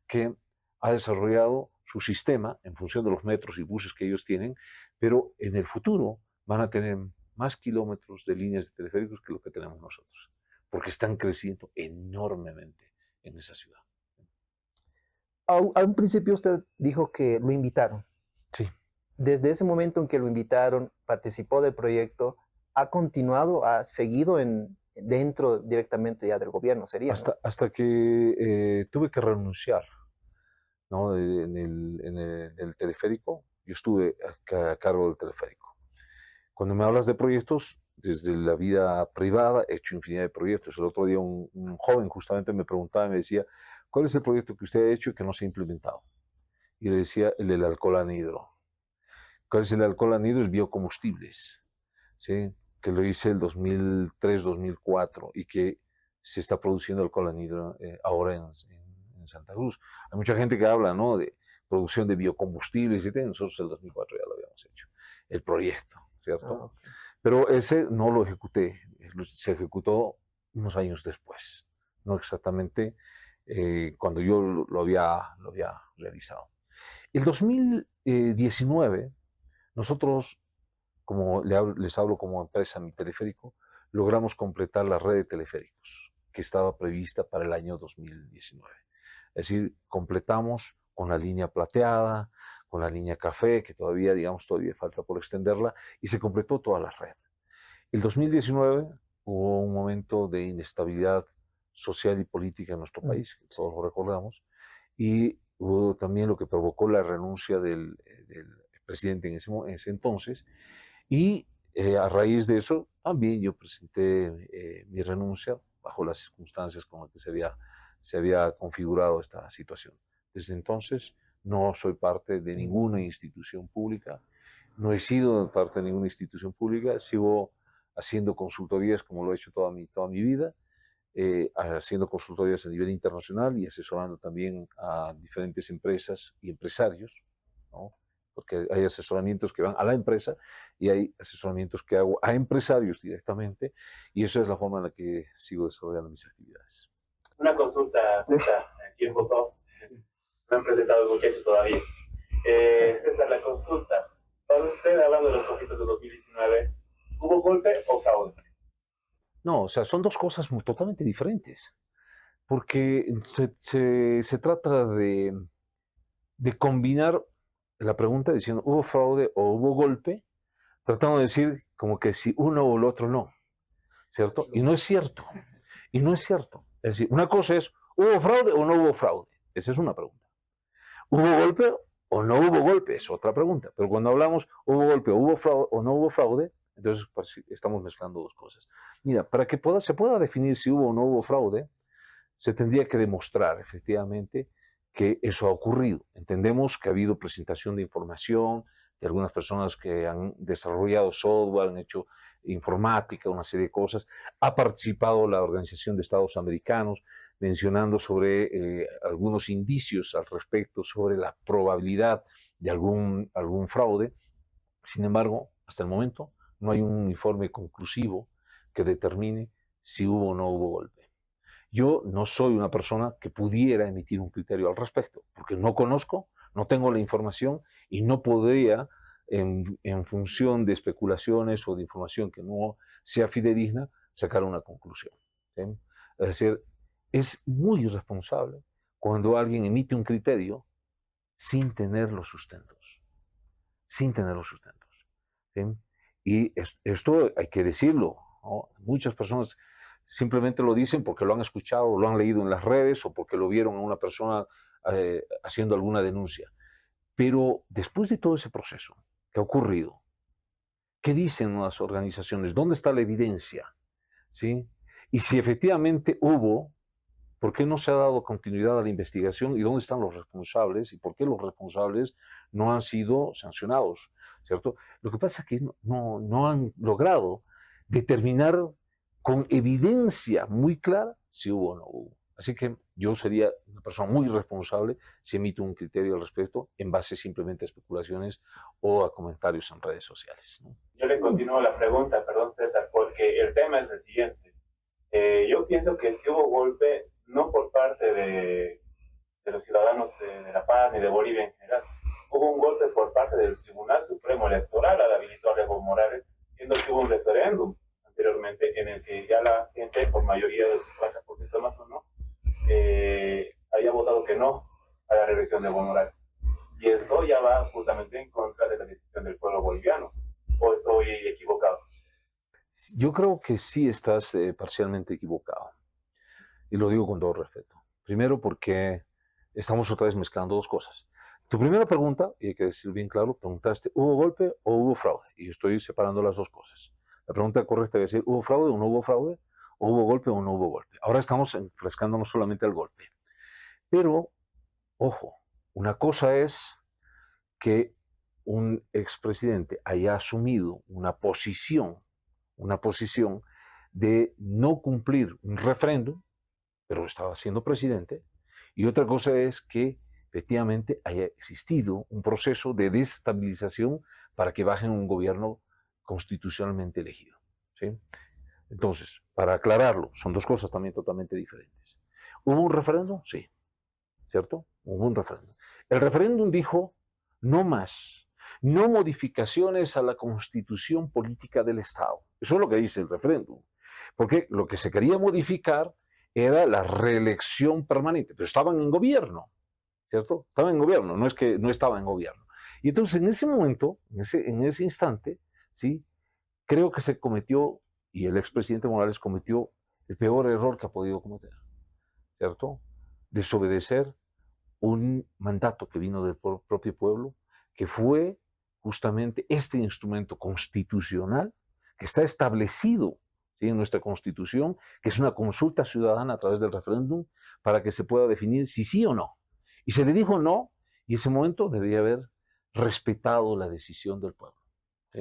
que ha desarrollado su sistema en función de los metros y buses que ellos tienen, pero en el futuro van a tener más kilómetros de líneas de teleféricos que lo que tenemos nosotros, porque están creciendo enormemente en esa ciudad. A un principio usted dijo que lo invitaron. Sí. Desde ese momento en que lo invitaron, participó del proyecto, ha continuado, ha seguido dentro directamente ya del gobierno, sería. Hasta que tuve que renunciar, ¿no? Del teleférico. Yo estuve a cargo del teleférico. Cuando me hablas de proyectos, desde la vida privada he hecho infinidad de proyectos. El otro día un joven justamente me preguntaba y me decía, ¿cuál es el proyecto que usted ha hecho y que no se ha implementado? Y le decía, el del alcohol anhidro. ¿Cuál es el alcohol anhidro? Es biocombustibles, ¿sí? Que lo hice el 2003-2004 y que se está produciendo alcohol anhidro ahora en Santa Cruz. Hay mucha gente que habla, ¿no?, de producción de biocombustibles y nosotros el 2004 ya lo habíamos hecho, el proyecto, ¿cierto? Okay. Pero ese no lo ejecuté, se ejecutó unos años después, no exactamente cuando yo lo había realizado. El 2019, nosotros, como les hablo como empresa Mi Teleférico, logramos completar la red de teleféricos que estaba prevista para el año 2019. Es decir, completamos con la línea plateada, con la línea café, que todavía falta por extenderla, y se completó toda la red. El 2019 hubo un momento de inestabilidad social y política en nuestro país, que todos lo recordamos, y hubo también lo que provocó la renuncia del presidente en ese entonces, y a raíz de eso también yo presenté mi renuncia bajo las circunstancias con las que se había configurado esta situación. Desde entonces no soy parte de ninguna institución pública, no he sido parte de ninguna institución pública, sigo haciendo consultorías como lo he hecho toda mi vida, haciendo consultorías a nivel internacional y asesorando también a diferentes empresas y empresarios, ¿no? Porque hay asesoramientos que van a la empresa y hay asesoramientos que hago a empresarios directamente, y esa es la forma en la que sigo desarrollando mis actividades. Una consulta, César, aquí en Pozo. No han presentado el muchacho todavía. César, la consulta. Para usted, hablando de los conflictos de 2019, ¿hubo golpe o fraude? No, o sea, son dos cosas totalmente diferentes, porque se trata de combinar la pregunta diciendo ¿hubo fraude o hubo golpe? Tratando de decir como que si uno o el otro no, ¿cierto? Y no es cierto, y no es cierto. Es decir, una cosa es, ¿hubo fraude o no hubo fraude? Esa es una pregunta. ¿Hubo golpe o no hubo golpe? Es otra pregunta. Pero cuando hablamos ¿hubo golpe o hubo fraude o no hubo fraude? Entonces pues, estamos mezclando dos cosas. Mira, para que se pueda definir si hubo o no hubo fraude, se tendría que demostrar efectivamente que eso ha ocurrido. Entendemos que ha habido presentación de información de algunas personas que han desarrollado software, han hecho informática, una serie de cosas. Ha participado la Organización de Estados Americanos mencionando sobre algunos indicios al respecto sobre la probabilidad de algún fraude. Sin embargo, hasta el momento no hay un informe conclusivo que determine si hubo o no hubo golpe. Yo no soy una persona que pudiera emitir un criterio al respecto, porque no conozco, no tengo la información y no podría, en función de especulaciones o de información que no sea fidedigna, sacar una conclusión. ¿Sí? Es decir, es muy irresponsable cuando alguien emite un criterio sin tener los sustentos. Sin tener los sustentos. ¿Sí? Y esto hay que decirlo, ¿no? Muchas personas simplemente lo dicen porque lo han escuchado, lo han leído en las redes o porque lo vieron a una persona haciendo alguna denuncia. Pero después de todo ese proceso que ha ocurrido, ¿qué dicen las organizaciones? ¿Dónde está la evidencia? ¿Sí? Y si efectivamente hubo, ¿por qué no se ha dado continuidad a la investigación? ¿Y dónde están los responsables? ¿Y por qué los responsables no han sido sancionados? ¿Cierto? Lo que pasa es que no han logrado determinar con evidencia muy clara si hubo o no hubo. Así que yo sería una persona muy responsable si emito un criterio al respecto en base simplemente a especulaciones o a comentarios en redes sociales, ¿no? Yo le continúo la pregunta, perdón César, porque el tema es el siguiente. Yo pienso que si hubo golpe, no por parte de los ciudadanos de La Paz ni de Bolivia en general, hubo un golpe por parte del Tribunal Supremo Electoral al habilitar a Evo Morales, siendo que hubo un referéndum anteriormente en el que ya la gente, por mayoría del 50% más o menos, había votado que no a la reelección de Evo Morales. Y esto ya va justamente en contra de la decisión del pueblo boliviano. ¿O estoy equivocado? Yo creo que sí estás parcialmente equivocado. Y lo digo con todo respeto. Primero porque estamos otra vez mezclando dos cosas. Tu primera pregunta, y hay que decir bien claro, preguntaste, ¿hubo golpe o hubo fraude? Y yo estoy separando las dos cosas. La pregunta correcta es decir, ¿hubo fraude o no hubo fraude? ¿O hubo golpe o no hubo golpe? Ahora estamos enfrescándonos solamente al golpe. Pero, ojo, una cosa es que un expresidente haya asumido una posición de no cumplir un referéndum, pero estaba siendo presidente, y otra cosa es que efectivamente haya existido un proceso de desestabilización para que bajen un gobierno constitucionalmente elegido. ¿Sí? Entonces, para aclararlo, son dos cosas también totalmente diferentes. ¿Hubo un referéndum? Sí, ¿cierto? Hubo un referéndum. El referéndum dijo no más, no modificaciones a la constitución política del Estado. Eso es lo que dice el referéndum. Porque lo que se quería modificar era la reelección permanente, pero estaban en gobierno, ¿cierto? Estaban en gobierno, no es que no estaban en gobierno. Y entonces en ese momento, en ese instante, ¿sí? Creo que se cometió, y el expresidente Morales cometió el peor error que ha podido cometer, ¿cierto? Desobedecer un mandato que vino del propio pueblo, que fue justamente este instrumento constitucional que está establecido, ¿sí?, en nuestra Constitución, que es una consulta ciudadana a través del referéndum para que se pueda definir si sí o no. Y se le dijo no, y en ese momento debería haber respetado la decisión del pueblo, ¿sí?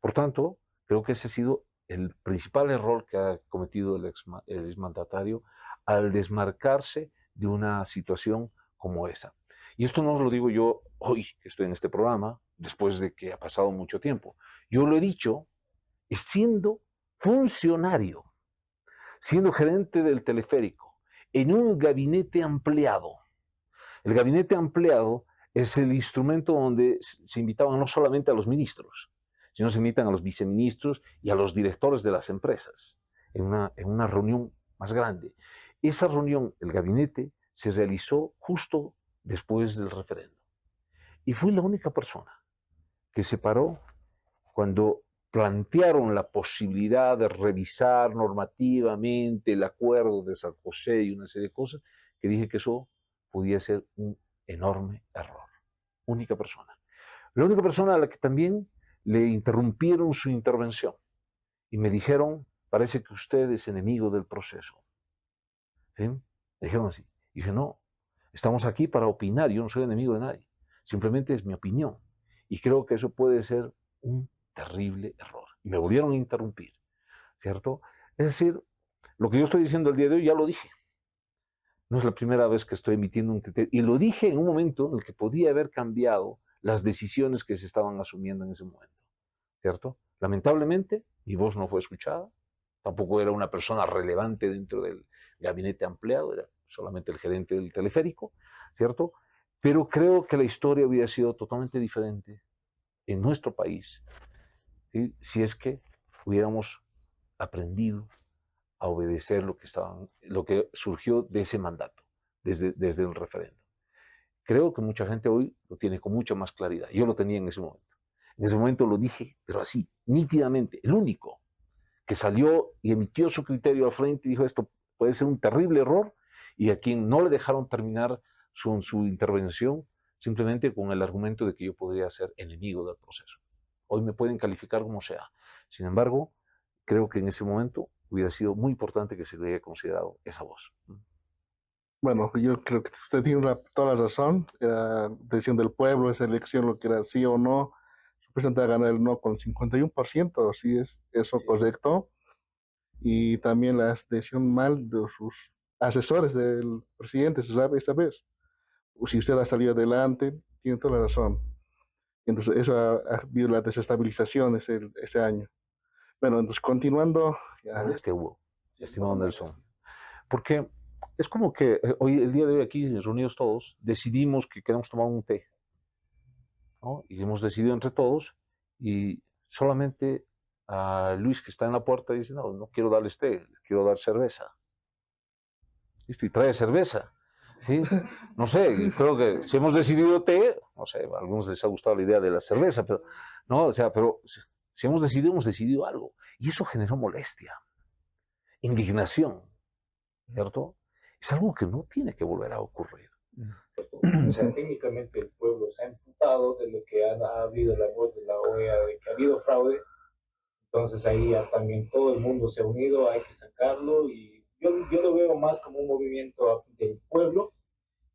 Por tanto, creo que ese ha sido el principal error que ha cometido el exmandatario al desmarcarse de una situación como esa. Y esto no lo digo yo hoy, que estoy en este programa, después de que ha pasado mucho tiempo. Yo lo he dicho siendo funcionario, siendo gerente del teleférico, en un gabinete ampliado. El gabinete ampliado es el instrumento donde se invitaban no solamente a los ministros, sino se invitan a los viceministros y a los directores de las empresas en una reunión más grande. Esa reunión, el gabinete, se realizó justo después del referéndum. Y fui la única persona que se paró cuando plantearon la posibilidad de revisar normativamente el acuerdo de San José y una serie de cosas, que dije que eso podía ser un enorme error. Única persona. La única persona a la que también le interrumpieron su intervención y me dijeron, parece que usted es enemigo del proceso. ¿Sí? Me dijeron así. Y dije, no, Estamos aquí para opinar, yo no soy enemigo de nadie, simplemente es mi opinión. Y creo que eso puede ser un terrible error. Y me volvieron a interrumpir, ¿cierto? Es decir, lo que yo estoy diciendo el día de hoy ya lo dije. No es la primera vez que estoy emitiendo un criterio. Y lo dije en un momento en el que podía haber cambiado las decisiones que se estaban asumiendo en ese momento, ¿cierto? Lamentablemente, mi voz no fue escuchada. Tampoco era una persona relevante dentro del gabinete ampliado, era solamente el gerente del teleférico, ¿cierto? Pero creo que la historia hubiera sido totalmente diferente en nuestro país, ¿sí? Si es que hubiéramos aprendido a obedecer lo que surgió de ese mandato, desde el referéndum. Creo que mucha gente hoy lo tiene con mucha más claridad. Yo lo tenía en ese momento. En ese momento lo dije, pero así, nítidamente. El único que salió y emitió su criterio al frente y dijo esto puede ser un terrible error, y a quien no le dejaron terminar su intervención simplemente con el argumento de que yo podría ser enemigo del proceso. Hoy me pueden calificar como sea. Sin embargo, creo que en ese momento hubiera sido muy importante que se le haya considerado esa voz. Bueno, yo creo que usted tiene toda la razón. Era decisión del pueblo, esa elección, lo que era sí o no. Su presidente ganó el no con 51%, sí es eso correcto. Y también la decisión mal de sus asesores del presidente, se sabe esta vez. Si usted ha salido adelante, tiene toda la razón. Entonces, eso ha habido la desestabilización ese año. Bueno, entonces, continuando. Hugo, estimado Nelson. Porque es como que hoy, el día de hoy, aquí reunidos todos, decidimos que queremos tomar un té, ¿no? Y hemos decidido entre todos, y solamente a Luis, que está en la puerta, dice, no, no quiero darles té, quiero dar cerveza. ¿Listo? Y trae cerveza. ¿Sí? No sé, creo que si hemos decidido té, no sé, a algunos les ha gustado la idea de la cerveza, pero no, o sea, pero si hemos decidido algo. Y eso generó molestia, indignación, ¿cierto? Es algo que no tiene que volver a ocurrir. O sea, técnicamente el pueblo se ha imputado de lo que ha habido la voz de la OEA, de que ha habido fraude. Entonces ahí ya también todo el mundo se ha unido, hay que sacarlo, y yo lo veo más como un movimiento del pueblo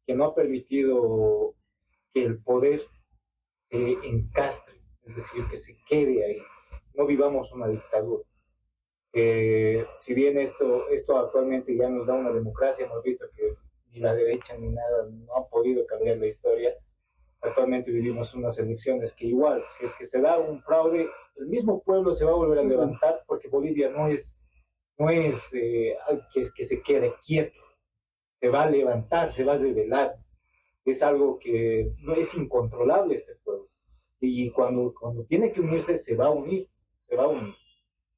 que no ha permitido que el poder se encastre, es decir, que se quede ahí. No vivamos una dictadura. Si bien esto actualmente ya nos da una democracia, hemos visto que ni la derecha ni nada no han podido cambiar la historia. Actualmente vivimos unas elecciones que igual, si es que se da un fraude, el mismo pueblo se va a volver a levantar, porque Bolivia no es que se quede quieto, se va a levantar, se va a rebelar. Es algo que no es incontrolable este pueblo. Y cuando tiene que unirse, se va a unir,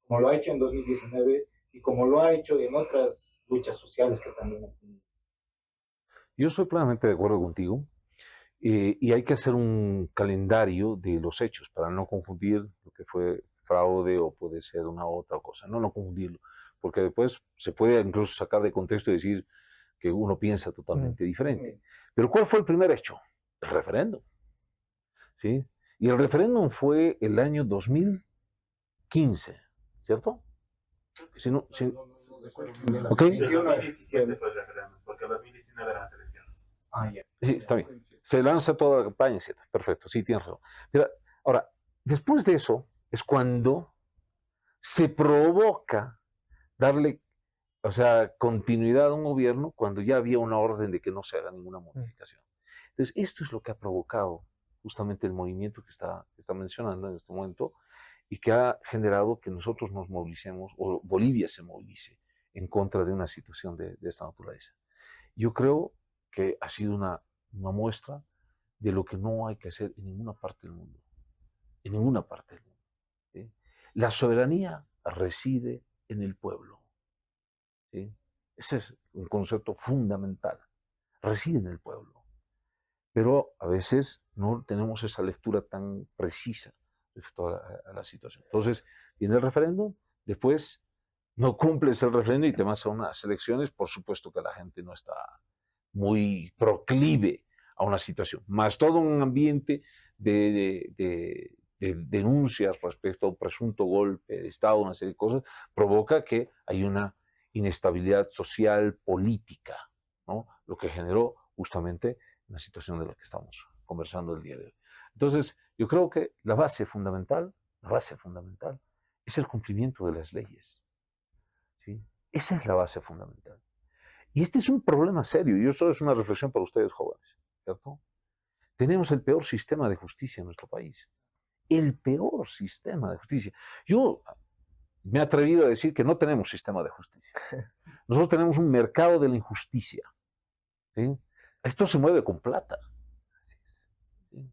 como lo ha hecho en 2019 y como lo ha hecho en otras luchas sociales que también ha tenido. Yo estoy plenamente de acuerdo contigo, y hay que hacer un calendario de los hechos para no confundir lo que fue fraude o puede ser una otra cosa, no confundirlo, porque después se puede incluso sacar de contexto y decir que uno piensa totalmente diferente. Pero ¿cuál fue el primer hecho? El referéndum, ¿sí? Y el referéndum fue el año 2015, ¿cierto? Si no, si, ¿ok? 2017 fue el referéndum, porque 2019 eran las elecciones. Ah, ya. Sí, está bien. Se lanza toda la campaña, ¿cierto? Perfecto, sí, tienes razón. Pero, ahora, después de eso es cuando se provoca darle, o sea, continuidad a un gobierno cuando ya había una orden de que no se haga ninguna modificación. Entonces, esto es lo que ha provocado justamente el movimiento que está mencionando en este momento, y que ha generado que nosotros nos movilicemos, o Bolivia se movilice en contra de una situación de esta naturaleza. Yo creo que ha sido una muestra de lo que no hay que hacer en ninguna parte del mundo. En ninguna parte del mundo. ¿Sí? La soberanía reside en el pueblo. ¿Sí? Ese es un concepto fundamental. Reside en el pueblo. Pero a veces no tenemos esa lectura tan precisa respecto a la situación. Entonces, viene el referéndum, después no cumples el referéndum y te vas a unas elecciones. Por supuesto que la gente no está muy proclive a una situación, más todo un ambiente de denuncias respecto a un presunto golpe de Estado, una serie de cosas, provoca que hay una inestabilidad social, política, ¿no? Lo que generó justamente en la situación de la que estamos conversando el día de hoy. Entonces, yo creo que la base fundamental es el cumplimiento de las leyes. ¿Sí? Esa es la base fundamental. Y este es un problema serio, y eso es una reflexión para ustedes jóvenes, ¿cierto? Tenemos el peor sistema de justicia en nuestro país. El peor sistema de justicia. Yo me he atrevido a decir que no tenemos sistema de justicia. Nosotros tenemos un mercado de la injusticia. ¿Sí? Esto se mueve con plata. Así es. ¿Sí?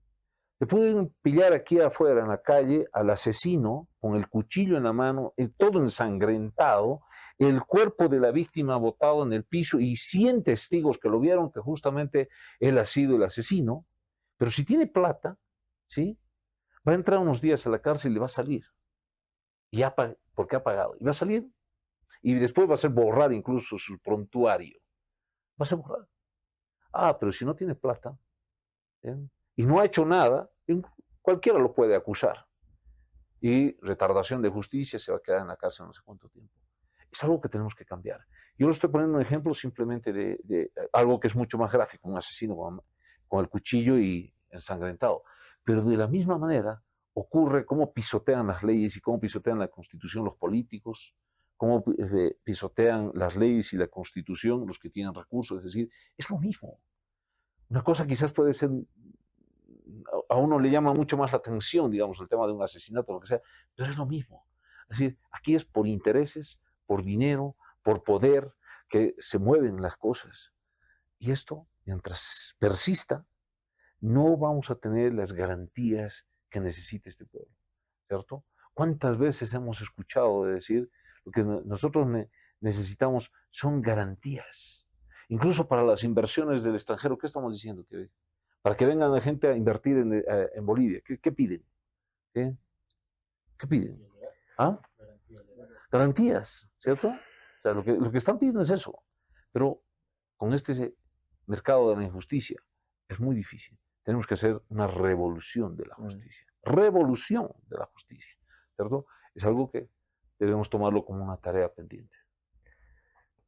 Te pueden pillar aquí afuera en la calle al asesino con el cuchillo en la mano, todo ensangrentado, el cuerpo de la víctima botado en el piso y 100 testigos que lo vieron que justamente él ha sido el asesino. Pero si tiene plata, ¿sí? Va a entrar unos días a la cárcel y va a salir. Y porque ha pagado. Y va a salir. Y después va a ser borrar incluso su prontuario. Va a ser borrar. Ah, pero si no tiene plata, ¿eh? Y no ha hecho nada, cualquiera lo puede acusar. Y retardación de justicia, se va a quedar en la cárcel no sé cuánto tiempo. Es algo que tenemos que cambiar. Yo le estoy poniendo un ejemplo simplemente de algo que es mucho más gráfico, un asesino con el cuchillo y ensangrentado. Pero de la misma manera ocurre cómo pisotean las leyes y cómo pisotean la Constitución los políticos, cómo pisotean las leyes y la Constitución los que tienen recursos. Es decir, es lo mismo. Una cosa quizás puede ser, a uno le llama mucho más la atención, digamos, el tema de un asesinato o lo que sea, pero es lo mismo. Es decir, aquí es por intereses, por dinero, por poder, que se mueven las cosas. Y esto, mientras persista, no vamos a tener las garantías que necesita este pueblo, ¿cierto? ¿Cuántas veces hemos escuchado de decir lo que nosotros necesitamos son garantías? Incluso para las inversiones del extranjero, ¿qué estamos diciendo? Que para que vengan la gente a invertir en Bolivia, ¿qué piden? ¿Qué piden? ¿Ah? Garantías, ¿cierto? O sea, lo que están pidiendo es eso. Pero con este mercado de la injusticia es muy difícil. Tenemos que hacer una revolución de la justicia. Revolución de la justicia, ¿cierto? Es algo que debemos tomarlo como una tarea pendiente.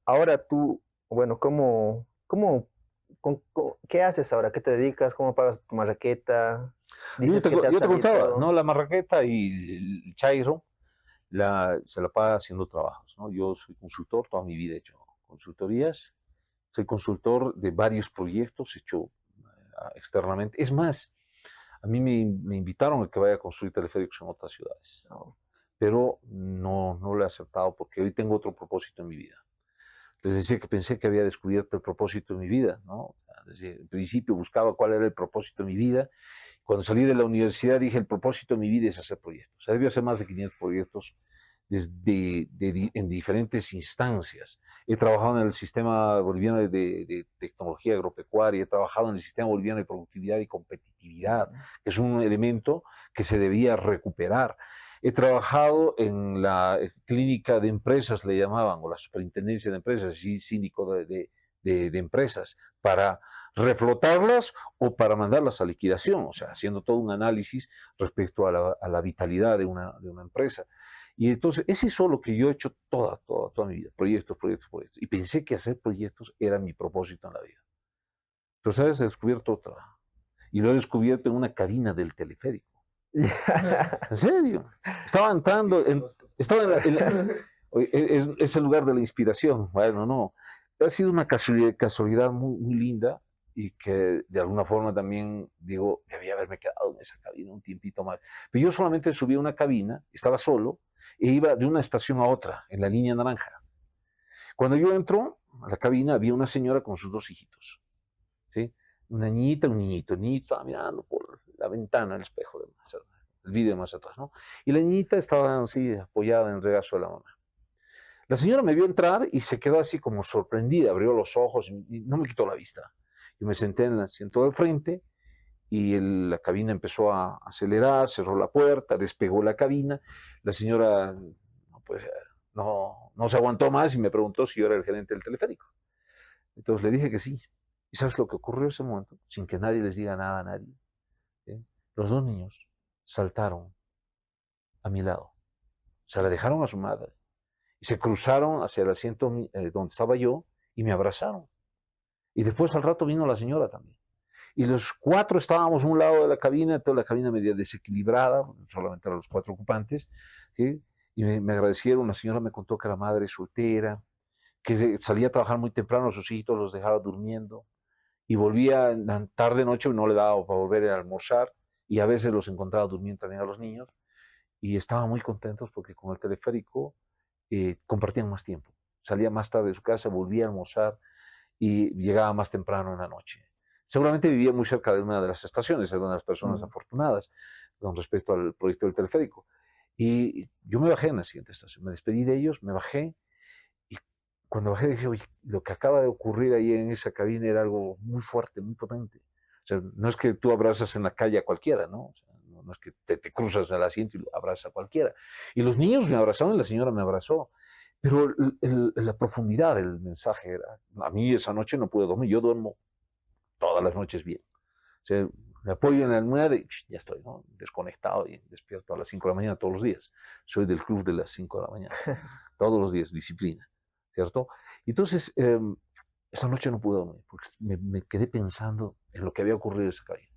Ahora tú, bueno, ¿qué haces ahora? ¿Qué te dedicas? ¿Cómo pagas tu marraqueta? Dices que te has Yo te contaba, salido. ¿no? La marraqueta y el chairo se la paga haciendo trabajos, ¿no? Yo soy consultor, toda mi vida he hecho consultorías. Soy consultor de varios proyectos, he hecho externamente. Es más, a mí me invitaron a que vaya a construir teleféricos en otras ciudades, pero no lo he aceptado porque hoy tengo otro propósito en mi vida. Les decía que pensé que había descubierto el propósito de mi vida, ¿no? O sea, desde el principio buscaba cuál era el propósito de mi vida. Cuando salí de la universidad dije, el propósito de mi vida es hacer proyectos. O sea, debió hacer más de 500 proyectos en diferentes instancias. He trabajado en el sistema boliviano de tecnología agropecuaria, he trabajado en el sistema boliviano de productividad y competitividad, que es un elemento que se debía recuperar. He trabajado en la clínica de empresas, le llamaban, o la superintendencia de empresas, y síndico de empresas, para reflotarlas o para mandarlas a liquidación, o sea, haciendo todo un análisis respecto a la vitalidad de una empresa. Y entonces, ese es lo que yo he hecho toda mi vida, proyectos. Y pensé que hacer proyectos era mi propósito en la vida. Pero, ¿sabes? He descubierto otra. Y lo he descubierto en una cabina del teleférico. ¿En serio? Estaba entrando, es el lugar de la inspiración. Bueno, no. Ha sido una casualidad muy, muy linda y que de alguna forma también, digo, debía haberme quedado en esa cabina un tiempito más. Pero yo solamente subí a una cabina, estaba solo, e iba de una estación a otra, en la línea naranja. Cuando yo entro a la cabina, había una señora con sus 2 hijitos, ¿sí? Una niñita, un niñito. El niñito estaba mirando por la ventana, el espejo, el vidrio más atrás, ¿no? Y la niñita estaba así, apoyada en el regazo de la mamá. La señora me vio entrar y se quedó así como sorprendida, abrió los ojos y no me quitó la vista. Yo me senté en el asiento del frente y la cabina empezó a acelerar, cerró la puerta, despegó la cabina. La señora pues, no se aguantó más y me preguntó si yo era el gerente del teleférico. Entonces le dije que sí. ¿Y sabes lo que ocurrió en ese momento? Sin que nadie les diga nada a nadie. ¿Sí? Los 2 niños saltaron a mi lado. O sea, la dejaron a su madre. Y se cruzaron hacia el asiento donde estaba yo y me abrazaron. Y después al rato vino la señora también. Y los 4 estábamos a un lado de la cabina, toda la cabina media desequilibrada, solamente eran los 4 ocupantes, ¿sí? Y me agradecieron, la señora me contó que era madre soltera, que salía a trabajar muy temprano, sus hijitos los dejaba durmiendo, y volvía en la tarde, noche, no le daba para volver a almorzar, y a veces los encontraba durmiendo también a los niños, y estaban muy contentos porque con el teleférico compartían más tiempo. Salía más tarde de su casa, volvía a almorzar, y llegaba más temprano en la noche. Seguramente vivía muy cerca de una de las estaciones, era una de las personas afortunadas con respecto al proyecto del teleférico. Y yo me bajé en la siguiente estación, me despedí de ellos, me bajé, y cuando bajé dije, oye, lo que acaba de ocurrir ahí en esa cabina era algo muy fuerte, muy potente. O sea, no es que tú abrazas en la calle a cualquiera, ¿no? O sea, no es que te cruzas el asiento y lo abrazas a cualquiera. Y los niños me abrazaron y la señora me abrazó. Pero la profundidad del mensaje era, a mí esa noche no pude dormir, yo duermo todas las noches bien. O sea, me apoyo en la almohada y ya estoy, ¿no? Desconectado y despierto a las 5 de la mañana todos los días. Soy del club de las 5 de la mañana, todos los días, disciplina, ¿cierto? Y entonces, esa noche no pude dormir porque me quedé pensando en lo que había ocurrido en esa cabina.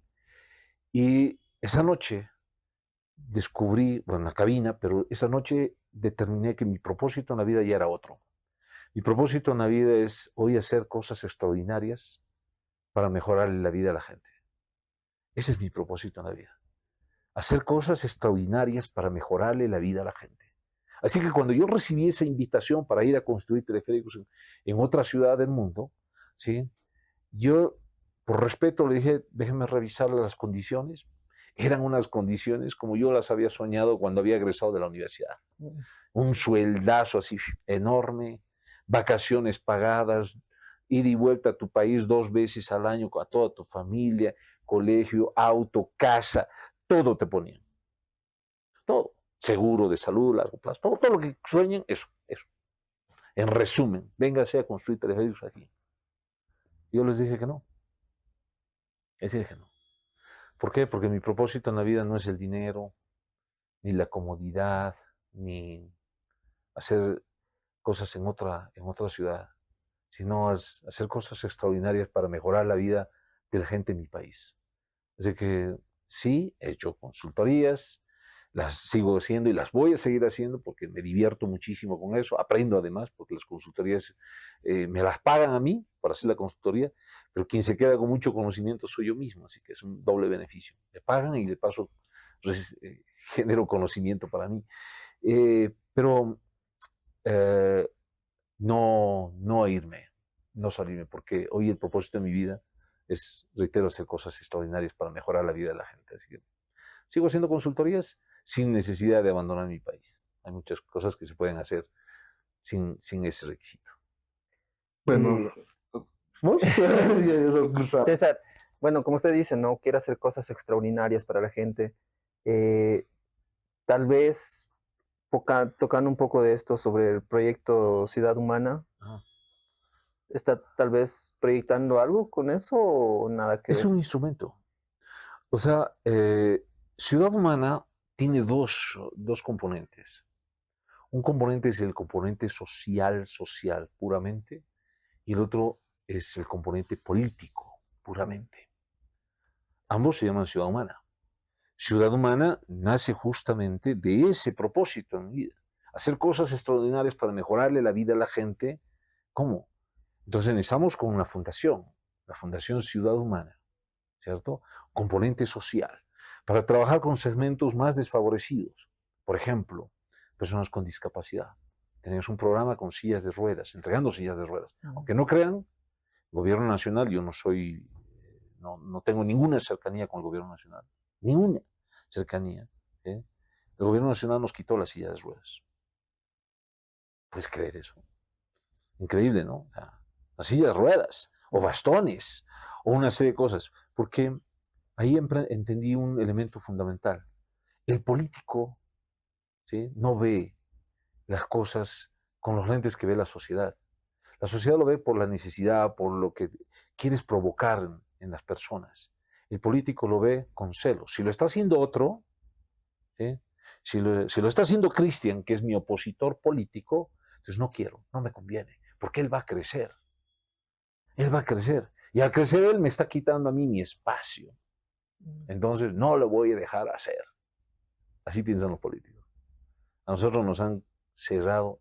Y esa noche descubrí, bueno, en la cabina, pero esa noche determiné que mi propósito en la vida ya era otro. Mi propósito en la vida es hoy hacer cosas extraordinarias para mejorar la vida de la gente. Ese es mi propósito en la vida. Hacer cosas extraordinarias para mejorarle la vida a la gente. Así que cuando yo recibí esa invitación para ir a construir teleféricos en otra ciudad del mundo, ¿sí? Yo, por respeto, le dije, déjeme revisar las condiciones. Eran unas condiciones como yo las había soñado cuando había egresado de la universidad. Un sueldazo así enorme, vacaciones pagadas, ir y vuelta a tu país 2 veces al año a toda tu familia, colegio, auto, casa, todo te ponían. Todo. Seguro de salud, largo plazo, todo lo que sueñen, eso. En resumen, véngase a construir teleféricos aquí. Yo les dije que no. Les dije que no. ¿Por qué? Porque mi propósito en la vida no es el dinero, ni la comodidad, ni hacer cosas en otra ciudad, sino hacer cosas extraordinarias para mejorar la vida de la gente en mi país. Así que sí, he hecho consultorías, las sigo haciendo y las voy a seguir haciendo porque me divierto muchísimo con eso, aprendo además porque las consultorías me las pagan a mí para hacer la consultoría, pero quien se queda con mucho conocimiento soy yo mismo, así que es un doble beneficio. Me pagan y de paso genero conocimiento para mí. Pero no irme, no salirme, porque hoy el propósito de mi vida es, reitero, hacer cosas extraordinarias para mejorar la vida de la gente. Así que sigo haciendo consultorías sin necesidad de abandonar mi país. Hay muchas cosas que se pueden hacer sin ese requisito. Bueno, César, bueno, como usted dice, ¿no? Quiere hacer cosas extraordinarias para la gente. Tal vez tocando un poco de esto sobre el proyecto Ciudad Humana, ¿está tal vez proyectando algo con eso o nada que Es ver? un instrumento. O sea, Ciudad Humana tiene dos componentes. Un componente es el componente social, puramente, y el otro es el componente político, puramente. Ambos se llaman Ciudad Humana. Ciudad Humana nace justamente de ese propósito en mi vida. Hacer cosas extraordinarias para mejorarle la vida a la gente. ¿Cómo? Entonces empezamos con una fundación, la Fundación Ciudad Humana, ¿cierto? Componente social, para trabajar con segmentos más desfavorecidos. Por ejemplo, personas con discapacidad. Tenemos un programa con sillas de ruedas, entregando sillas de ruedas. Aunque no crean, el gobierno nacional, yo no tengo ninguna cercanía con el gobierno nacional. Ninguna cercanía. El gobierno nacional nos quitó las sillas de ruedas. ¿Puedes creer eso? Increíble, ¿no? O sea, las sillas de ruedas, o bastones, o una serie de cosas. Porque ahí entendí un elemento fundamental. El político, ¿sí?, no ve las cosas con los lentes que ve la sociedad. La sociedad lo ve por la necesidad, por lo que quieres provocar en las personas. El político lo ve con celos. Si lo está haciendo otro, ¿sí?, si lo está haciendo Cristian, que es mi opositor político, entonces no quiero, no me conviene, porque él va a crecer. Él va a crecer. Y al crecer él me está quitando a mí mi espacio. Entonces no lo voy a dejar hacer. Así piensan los políticos. A nosotros nos han cerrado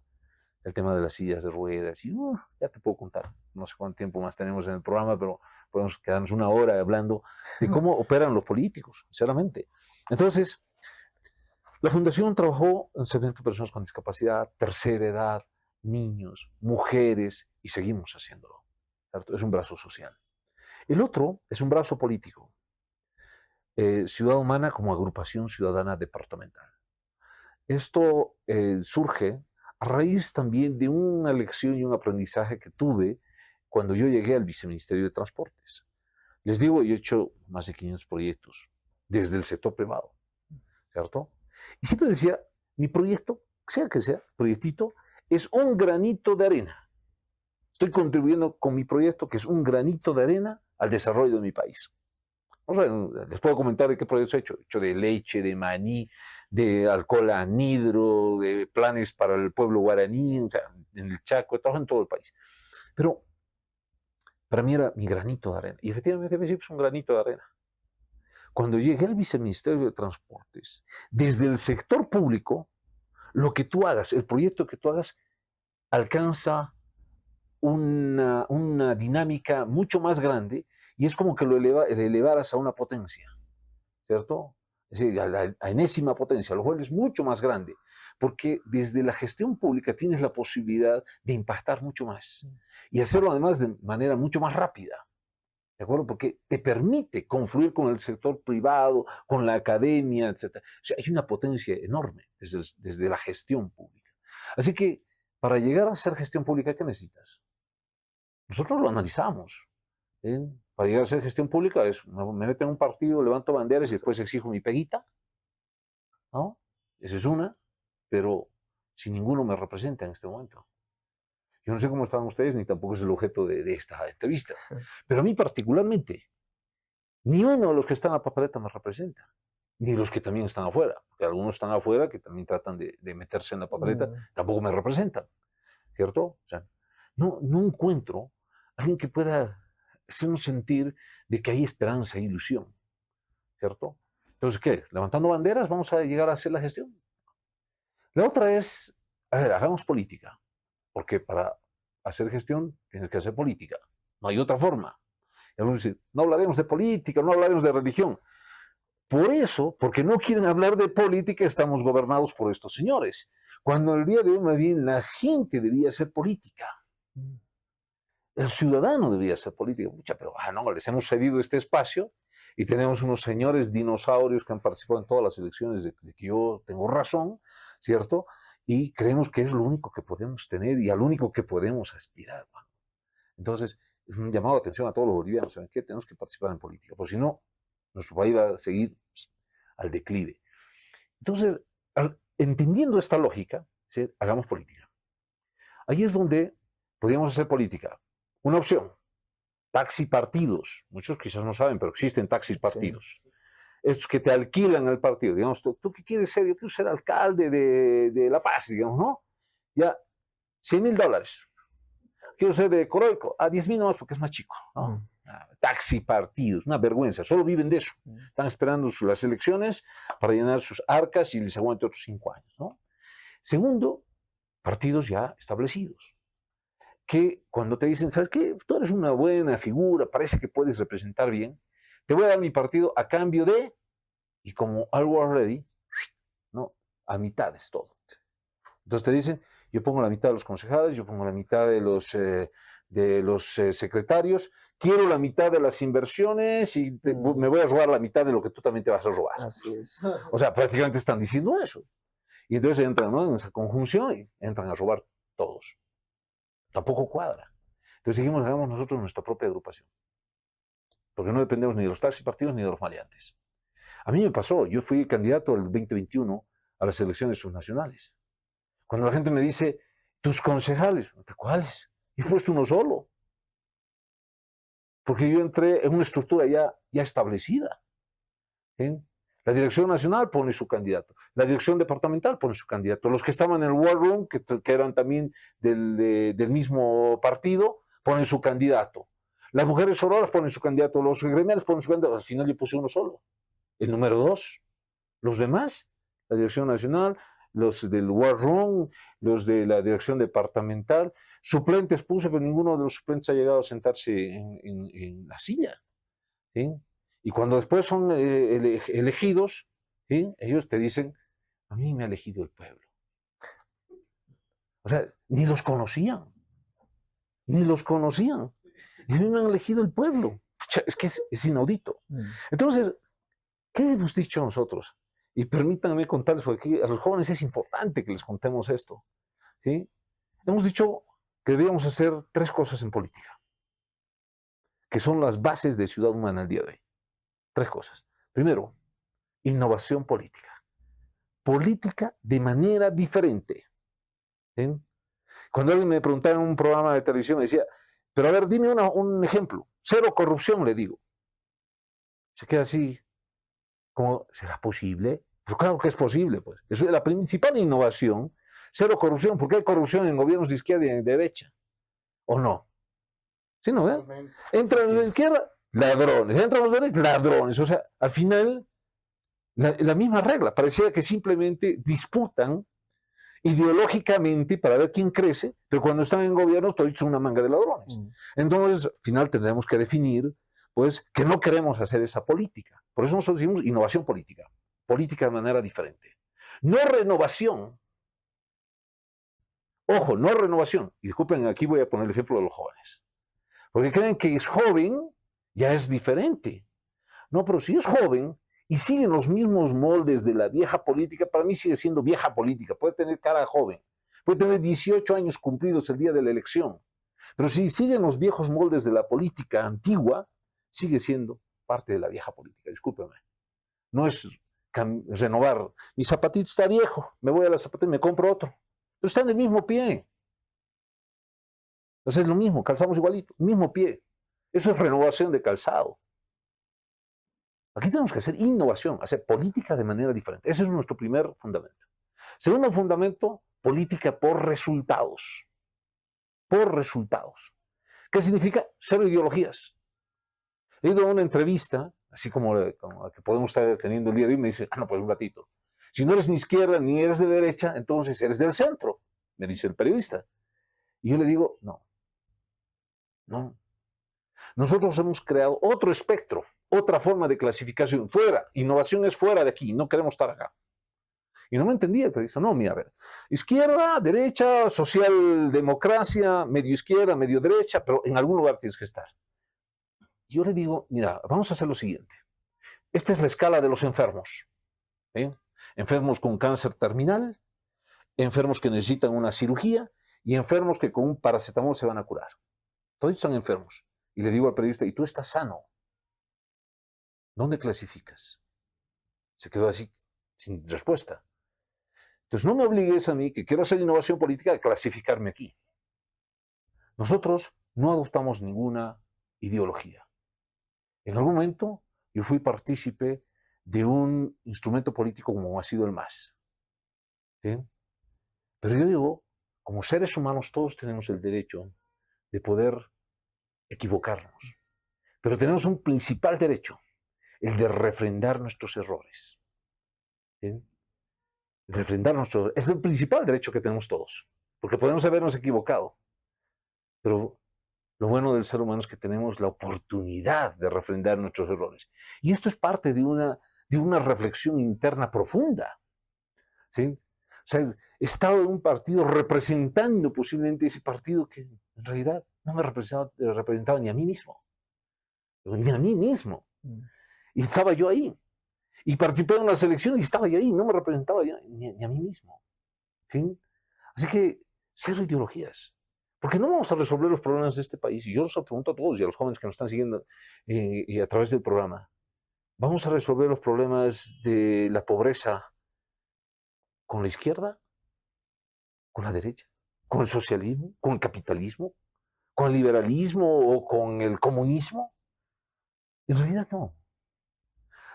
el tema de las sillas de ruedas. Y ya te puedo contar. No sé cuánto tiempo más tenemos en el programa, pero podemos quedarnos una hora hablando de cómo operan los políticos, sinceramente. Entonces, la Fundación trabajó en segmento de personas con discapacidad, tercera edad, niños, mujeres, y seguimos haciéndolo, ¿cierto? Es un brazo social. El otro es un brazo político. Ciudad Humana como agrupación ciudadana departamental. Esto surge a raíz también de una lección y un aprendizaje que tuve cuando yo llegué al Viceministerio de Transportes. Les digo, yo he hecho más de 500 proyectos desde el sector privado, ¿cierto? Y siempre decía, mi proyecto, sea que sea, proyectito, es un granito de arena. Estoy contribuyendo con mi proyecto, que es un granito de arena, al desarrollo de mi país. Vamos a ver, les puedo comentar de qué proyectos he hecho. He hecho de leche, de maní, de alcohol anhidro, de planes para el pueblo guaraní, o sea, en el Chaco, he trabajado en todo el país. Pero para mí era mi granito de arena. Y efectivamente es un granito de arena. Cuando llegué al Viceministerio de Transportes, desde el sector público, lo que tú hagas, el proyecto que tú hagas, alcanza una dinámica mucho más grande y es como que lo elevaras a una potencia, ¿cierto? Es decir, a la enésima potencia, lo cual es mucho más grande, porque desde la gestión pública tienes la posibilidad de impactar mucho más y hacerlo además de manera mucho más rápida, ¿de acuerdo? Porque te permite confluir con el sector privado, con la academia, etc. O sea, hay una potencia enorme desde la gestión pública. Así que para llegar a hacer gestión pública, ¿qué necesitas? Nosotros lo analizamos. Para llegar a hacer gestión pública es, me meto en un partido, levanto banderas y después exijo mi peguita, ¿no? Esa es una, pero si ninguno me representa en este momento. Yo no sé cómo están ustedes, ni tampoco es el objeto de esta entrevista, pero a mí particularmente, ni uno de los que están en la papeleta me representa, ni los que también están afuera, porque algunos están afuera que también tratan de meterse en la papeleta, tampoco me representan, ¿cierto? O sea, no encuentro a alguien que pueda hacernos sentir de que hay esperanza e ilusión, ¿cierto? Entonces, ¿qué? ¿Levantando banderas vamos a llegar a hacer la gestión? La otra es, a ver, hagamos política, porque para hacer gestión tienes que hacer política, no hay otra forma. Y algunos dicen, no hablaremos de política, no hablaremos de religión. Por eso, porque no quieren hablar de política, estamos gobernados por estos señores. Cuando el día de hoy, más bien, la gente debía hacer política. El ciudadano debía hacer política. Pucha, pero no, les hemos cedido este espacio y tenemos unos señores dinosaurios que han participado en todas las elecciones desde que yo tengo razón, ¿cierto? Y creemos que es lo único que podemos tener y al único que podemos aspirar. ¿No? Entonces, es un llamado de atención a todos los bolivianos. ¿Saben qué? Tenemos que participar en política, porque si no, nuestro país va a seguir al declive. Entonces, entendiendo esta lógica, ¿sí? Hagamos política. Ahí es donde podríamos hacer política. Una opción, taxi partidos. Muchos quizás no saben, pero existen taxis partidos. Sí. Estos que te alquilan el partido. Digamos, ¿tú qué quieres ser? Yo quiero ser alcalde de La Paz, digamos, ¿no? Ya, $100,000. Quiero ser de Coroico, a 10,000 nomás porque es más chico, ¿no? Taxi partidos, una vergüenza, solo viven de eso. Están esperando las elecciones para llenar sus arcas y les aguante otros 5 años, ¿no? Segundo, partidos ya establecidos, que cuando te dicen, ¿sabes qué? Tú eres una buena figura, parece que puedes representar bien, te voy a dar mi partido a cambio de, y como algo already, ¿no? A mitad es todo. Entonces te dicen, yo pongo la mitad de los concejales, yo pongo la mitad de los secretarios, quiero la mitad de las inversiones y me voy a robar la mitad de lo que tú también te vas a robar. Así es. O sea, prácticamente están diciendo eso. Y entonces entran, ¿no? En esa conjunción y entran a robar todos. Tampoco cuadra. Entonces dijimos, hagamos nosotros nuestra propia agrupación. Porque no dependemos ni de los taxi partidos ni de los maleantes. A mí me pasó, yo fui candidato el 2021 a las elecciones subnacionales. Cuando la gente me dice, tus concejales, ¿cuáles? Yo he puesto uno solo. Porque yo entré en una estructura ya establecida. ¿Sí? La dirección nacional pone su candidato. La dirección departamental pone su candidato. Los que estaban en el War Room, que eran también del mismo partido, ponen su candidato. Las mujeres sororas ponen su candidato, los gremiales ponen su candidato. Al final yo puse uno solo, el número 2. Los demás, la dirección nacional, los del War Room, los de la dirección departamental, suplentes puse, pero ninguno de los suplentes ha llegado a sentarse en la silla. ¿Sí? Y cuando después son elegidos, ¿sí? Ellos te dicen, a mí me ha elegido el pueblo. O sea, ni los conocían. Ni los conocían. Y a mí me han elegido el pueblo. Pucha, es que es inaudito. Entonces, ¿qué hemos dicho nosotros? Y permítanme contarles, porque aquí a los jóvenes es importante que les contemos esto. ¿Sí? Hemos dicho que debíamos hacer 3 cosas en política, que son las bases de Ciudad Humana al día de hoy. 3 cosas. Primero, innovación política. Política de manera diferente. ¿Sí? Cuando alguien me preguntaba en un programa de televisión, me decía, pero a ver, dime un ejemplo. 0 corrupción, le digo. Se queda así, como, ¿será posible? Pues claro que es posible, pues. Eso es la principal innovación. 0 corrupción, porque hay corrupción en gobiernos de izquierda y de derecha. ¿O no? ¿Sí, no? Entran en la izquierda, ladrones. Entran los derechos, ladrones. O sea, al final, la misma regla. Parecía que simplemente disputan ideológicamente para ver quién crece, pero cuando están en gobierno todos son una manga de ladrones. Entonces, al final tendremos que definir, pues, que no queremos hacer esa política. Por eso nosotros decimos innovación política. Política de manera diferente. No renovación. Ojo, no renovación. Y disculpen, aquí voy a poner el ejemplo de los jóvenes. Porque creen que es joven, ya es diferente. No, pero si es joven y siguen los mismos moldes de la vieja política, para mí sigue siendo vieja política. Puede tener cara joven, puede tener 18 años cumplidos el día de la elección. Pero si siguen los viejos moldes de la política antigua, sigue siendo parte de la vieja política. Discúlpeme. No es renovar. Mi zapatito está viejo, me voy a la zapatería y me compro otro. Pero está en el mismo pie. Entonces es lo mismo, calzamos igualito, mismo pie. Eso es renovación de calzado. Aquí tenemos que hacer innovación, hacer política de manera diferente. Ese es nuestro primer fundamento. Segundo fundamento, política por resultados. Por resultados. ¿Qué significa? 0 ideologías. He ido a una entrevista, así como la que podemos estar teniendo el día de hoy, me dice, no, pues un ratito. Si no eres ni izquierda ni eres de derecha, entonces eres del centro, me dice el periodista. Y yo le digo, no. Nosotros hemos creado otro espectro, otra forma de clasificación. Fuera, innovación es fuera de aquí, no queremos estar acá. Y no me entendía el periodista. No, mira, a ver, izquierda, derecha, socialdemocracia, medio izquierda, medio derecha, pero en algún lugar tienes que estar. Yo le digo, mira, vamos a hacer lo siguiente. Esta es la escala de los enfermos. Enfermos con cáncer terminal, enfermos que necesitan una cirugía y enfermos que con un paracetamol se van a curar. Todos están enfermos. Y le digo al periodista, ¿y tú estás sano? ¿Dónde clasificas? Se quedó así, sin respuesta. Entonces no me obligues a mí, que quiero hacer innovación política, a clasificarme aquí. Nosotros no adoptamos ninguna ideología. En algún momento yo fui partícipe de un instrumento político como ha sido el MAS. ¿Sí? Pero yo digo, como seres humanos todos tenemos el derecho de poder equivocarnos. Pero tenemos un principal derecho, el de refrendar nuestros errores. ¿Sí? Refrendar nuestros errores. Es el principal derecho que tenemos todos, porque podemos habernos equivocado. Pero lo bueno del ser humano es que tenemos la oportunidad de refrendar nuestros errores. Y esto es parte de una reflexión interna profunda. ¿Sí? O sea, he estado en un partido representando posiblemente ese partido que en realidad no me representaba ni a mí mismo. Ni a mí mismo. Y estaba yo ahí. Y participé en las elecciones y estaba yo ahí. No me representaba yo, ni a mí mismo. ¿Sí? Así que, 0 ideologías. Porque no vamos a resolver los problemas de este país. Y yo los pregunto a todos y a los jóvenes que nos están siguiendo y a través del programa. ¿Vamos a resolver los problemas de la pobreza con la izquierda? ¿Con la derecha? ¿Con el socialismo? ¿Con el capitalismo? ¿Con el liberalismo o con el comunismo? En realidad no.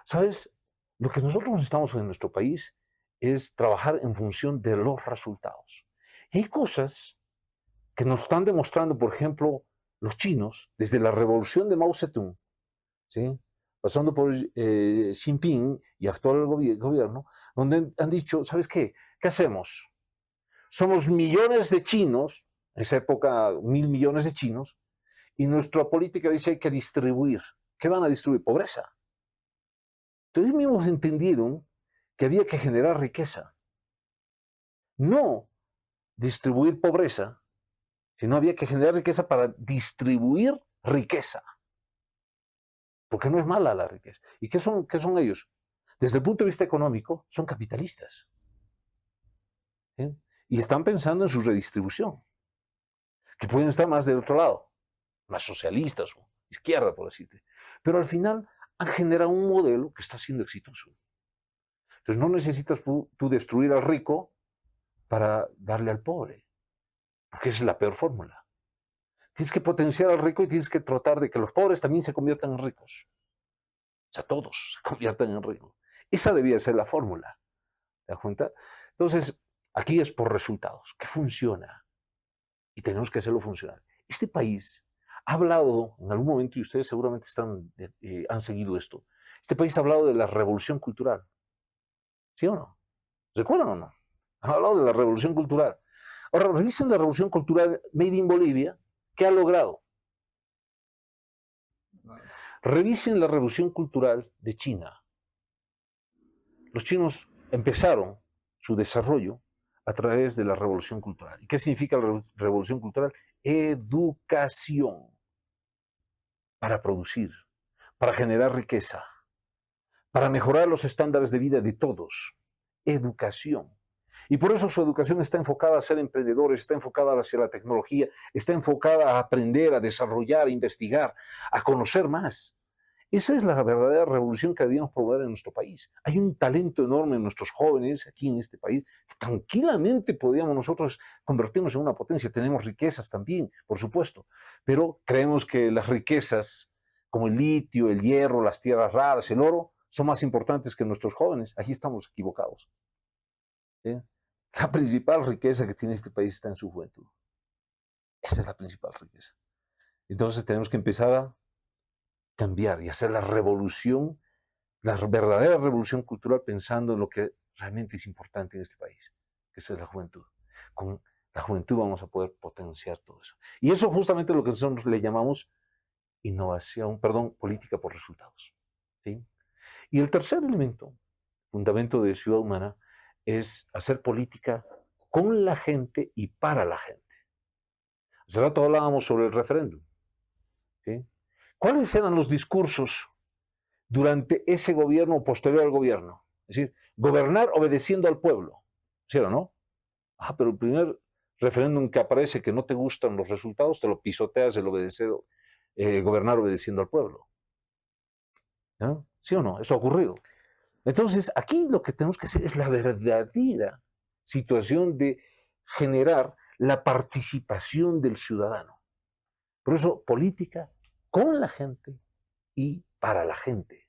¿Sabes? Lo que nosotros necesitamos en nuestro país es trabajar en función de los resultados. Y hay cosas que nos están demostrando, por ejemplo, los chinos, desde la revolución de Mao Zedong, ¿sí?, pasando por Xi Jinping y actual gobierno, donde han dicho, ¿sabes qué? ¿Qué hacemos? Somos millones de chinos, en esa época 1.000 millones de chinos, y nuestra política dice hay que distribuir. ¿Qué van a distribuir? Pobreza. Entonces mismos entendieron que había que generar riqueza. No distribuir pobreza, sino había que generar riqueza para distribuir riqueza. Porque no es mala la riqueza. ¿Y qué son ellos? Desde el punto de vista económico, son capitalistas. ¿Sí? Y están pensando en su redistribución, que pueden estar más del otro lado, más socialistas o izquierda, por decirte. Pero al final han generado un modelo que está siendo exitoso. Entonces no necesitas tú destruir al rico para darle al pobre, porque esa es la peor fórmula. Tienes que potenciar al rico y tienes que tratar de que los pobres también se conviertan en ricos. O sea, todos se conviertan en ricos. Esa debía ser la fórmula. ¿Te das cuenta? Entonces, aquí es por resultados, que funciona. Y tenemos que hacerlo funcionar. Este país ha hablado, en algún momento, y ustedes seguramente han seguido esto, este país ha hablado de la revolución cultural. ¿Sí o no? ¿Recuerdan o no? Han hablado de la revolución cultural. Ahora, revisen la revolución cultural Made in Bolivia. ¿Qué ha logrado? Revisen la revolución cultural de China. Los chinos empezaron su desarrollo a través de la revolución cultural. ¿Y qué significa la revolución cultural? Educación para producir, para generar riqueza, para mejorar los estándares de vida de todos. Educación. Y por eso su educación está enfocada a ser emprendedores, está enfocada hacia la tecnología, está enfocada a aprender, a desarrollar, a investigar, a conocer más. Esa es la verdadera revolución que debíamos promover en nuestro país. Hay un talento enorme en nuestros jóvenes aquí en este país que tranquilamente podríamos nosotros convertirnos en una potencia. Tenemos riquezas también, por supuesto, pero creemos que las riquezas como el litio, el hierro, las tierras raras, el oro, son más importantes que nuestros jóvenes. Aquí estamos equivocados. ¿Sí? La principal riqueza que tiene este país está en su juventud. Esa es la principal riqueza. Entonces tenemos que empezar a cambiar y hacer la revolución, la verdadera revolución cultural, pensando en lo que realmente es importante en este país, que esa es la juventud. Con la juventud vamos a poder potenciar todo eso. Y eso justamente es lo que nosotros le llamamos política por resultados. ¿Sí? Y el tercer elemento, fundamento de Ciudad Humana, es hacer política con la gente y para la gente. Hace rato hablábamos sobre el referéndum. ¿Sí? ¿Cuáles eran los discursos durante ese gobierno o posterior al gobierno? Es decir, gobernar obedeciendo al pueblo. ¿Sí o no? Pero el primer referéndum que aparece que no te gustan los resultados, te lo pisoteas el gobernar obedeciendo al pueblo. ¿No? ¿Sí o no? Eso ha ocurrido. Entonces, aquí lo que tenemos que hacer es la verdadera situación de generar la participación del ciudadano. Por eso, política con la gente y para la gente.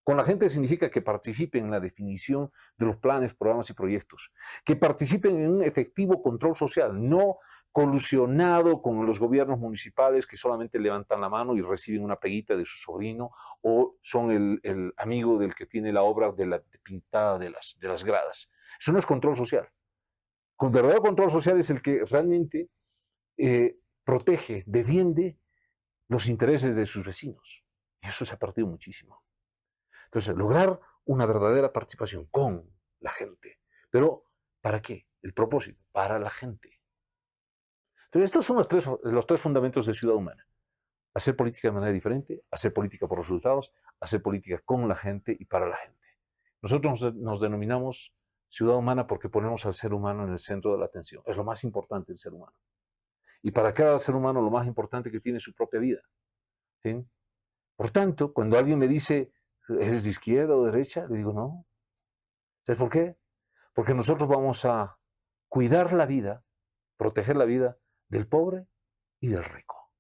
Con la gente significa que participen en la definición de los planes, programas y proyectos, que participen en un efectivo control social, no colusionado con los gobiernos municipales que solamente levantan la mano y reciben una peguita de su sobrino o son el amigo del que tiene la obra pintada de las gradas. Eso no es control social. Con verdadero control social es el que realmente protege, defiende los intereses de sus vecinos. Y eso se ha perdido muchísimo. Entonces, lograr una verdadera participación con la gente. Pero, ¿para qué? El propósito, para la gente. Entonces, estos son los tres fundamentos de Ciudad Humana. Hacer política de manera diferente, hacer política por resultados, hacer política con la gente y para la gente. Nosotros nos denominamos Ciudad Humana porque ponemos al ser humano en el centro de la atención. Es lo más importante del ser humano. Y para cada ser humano lo más importante que tiene es su propia vida. ¿Sí? Por tanto, cuando alguien me dice, ¿eres de izquierda o de derecha? Le digo, no. ¿Sabes por qué? Porque nosotros vamos a cuidar la vida, proteger la vida del pobre y del rico.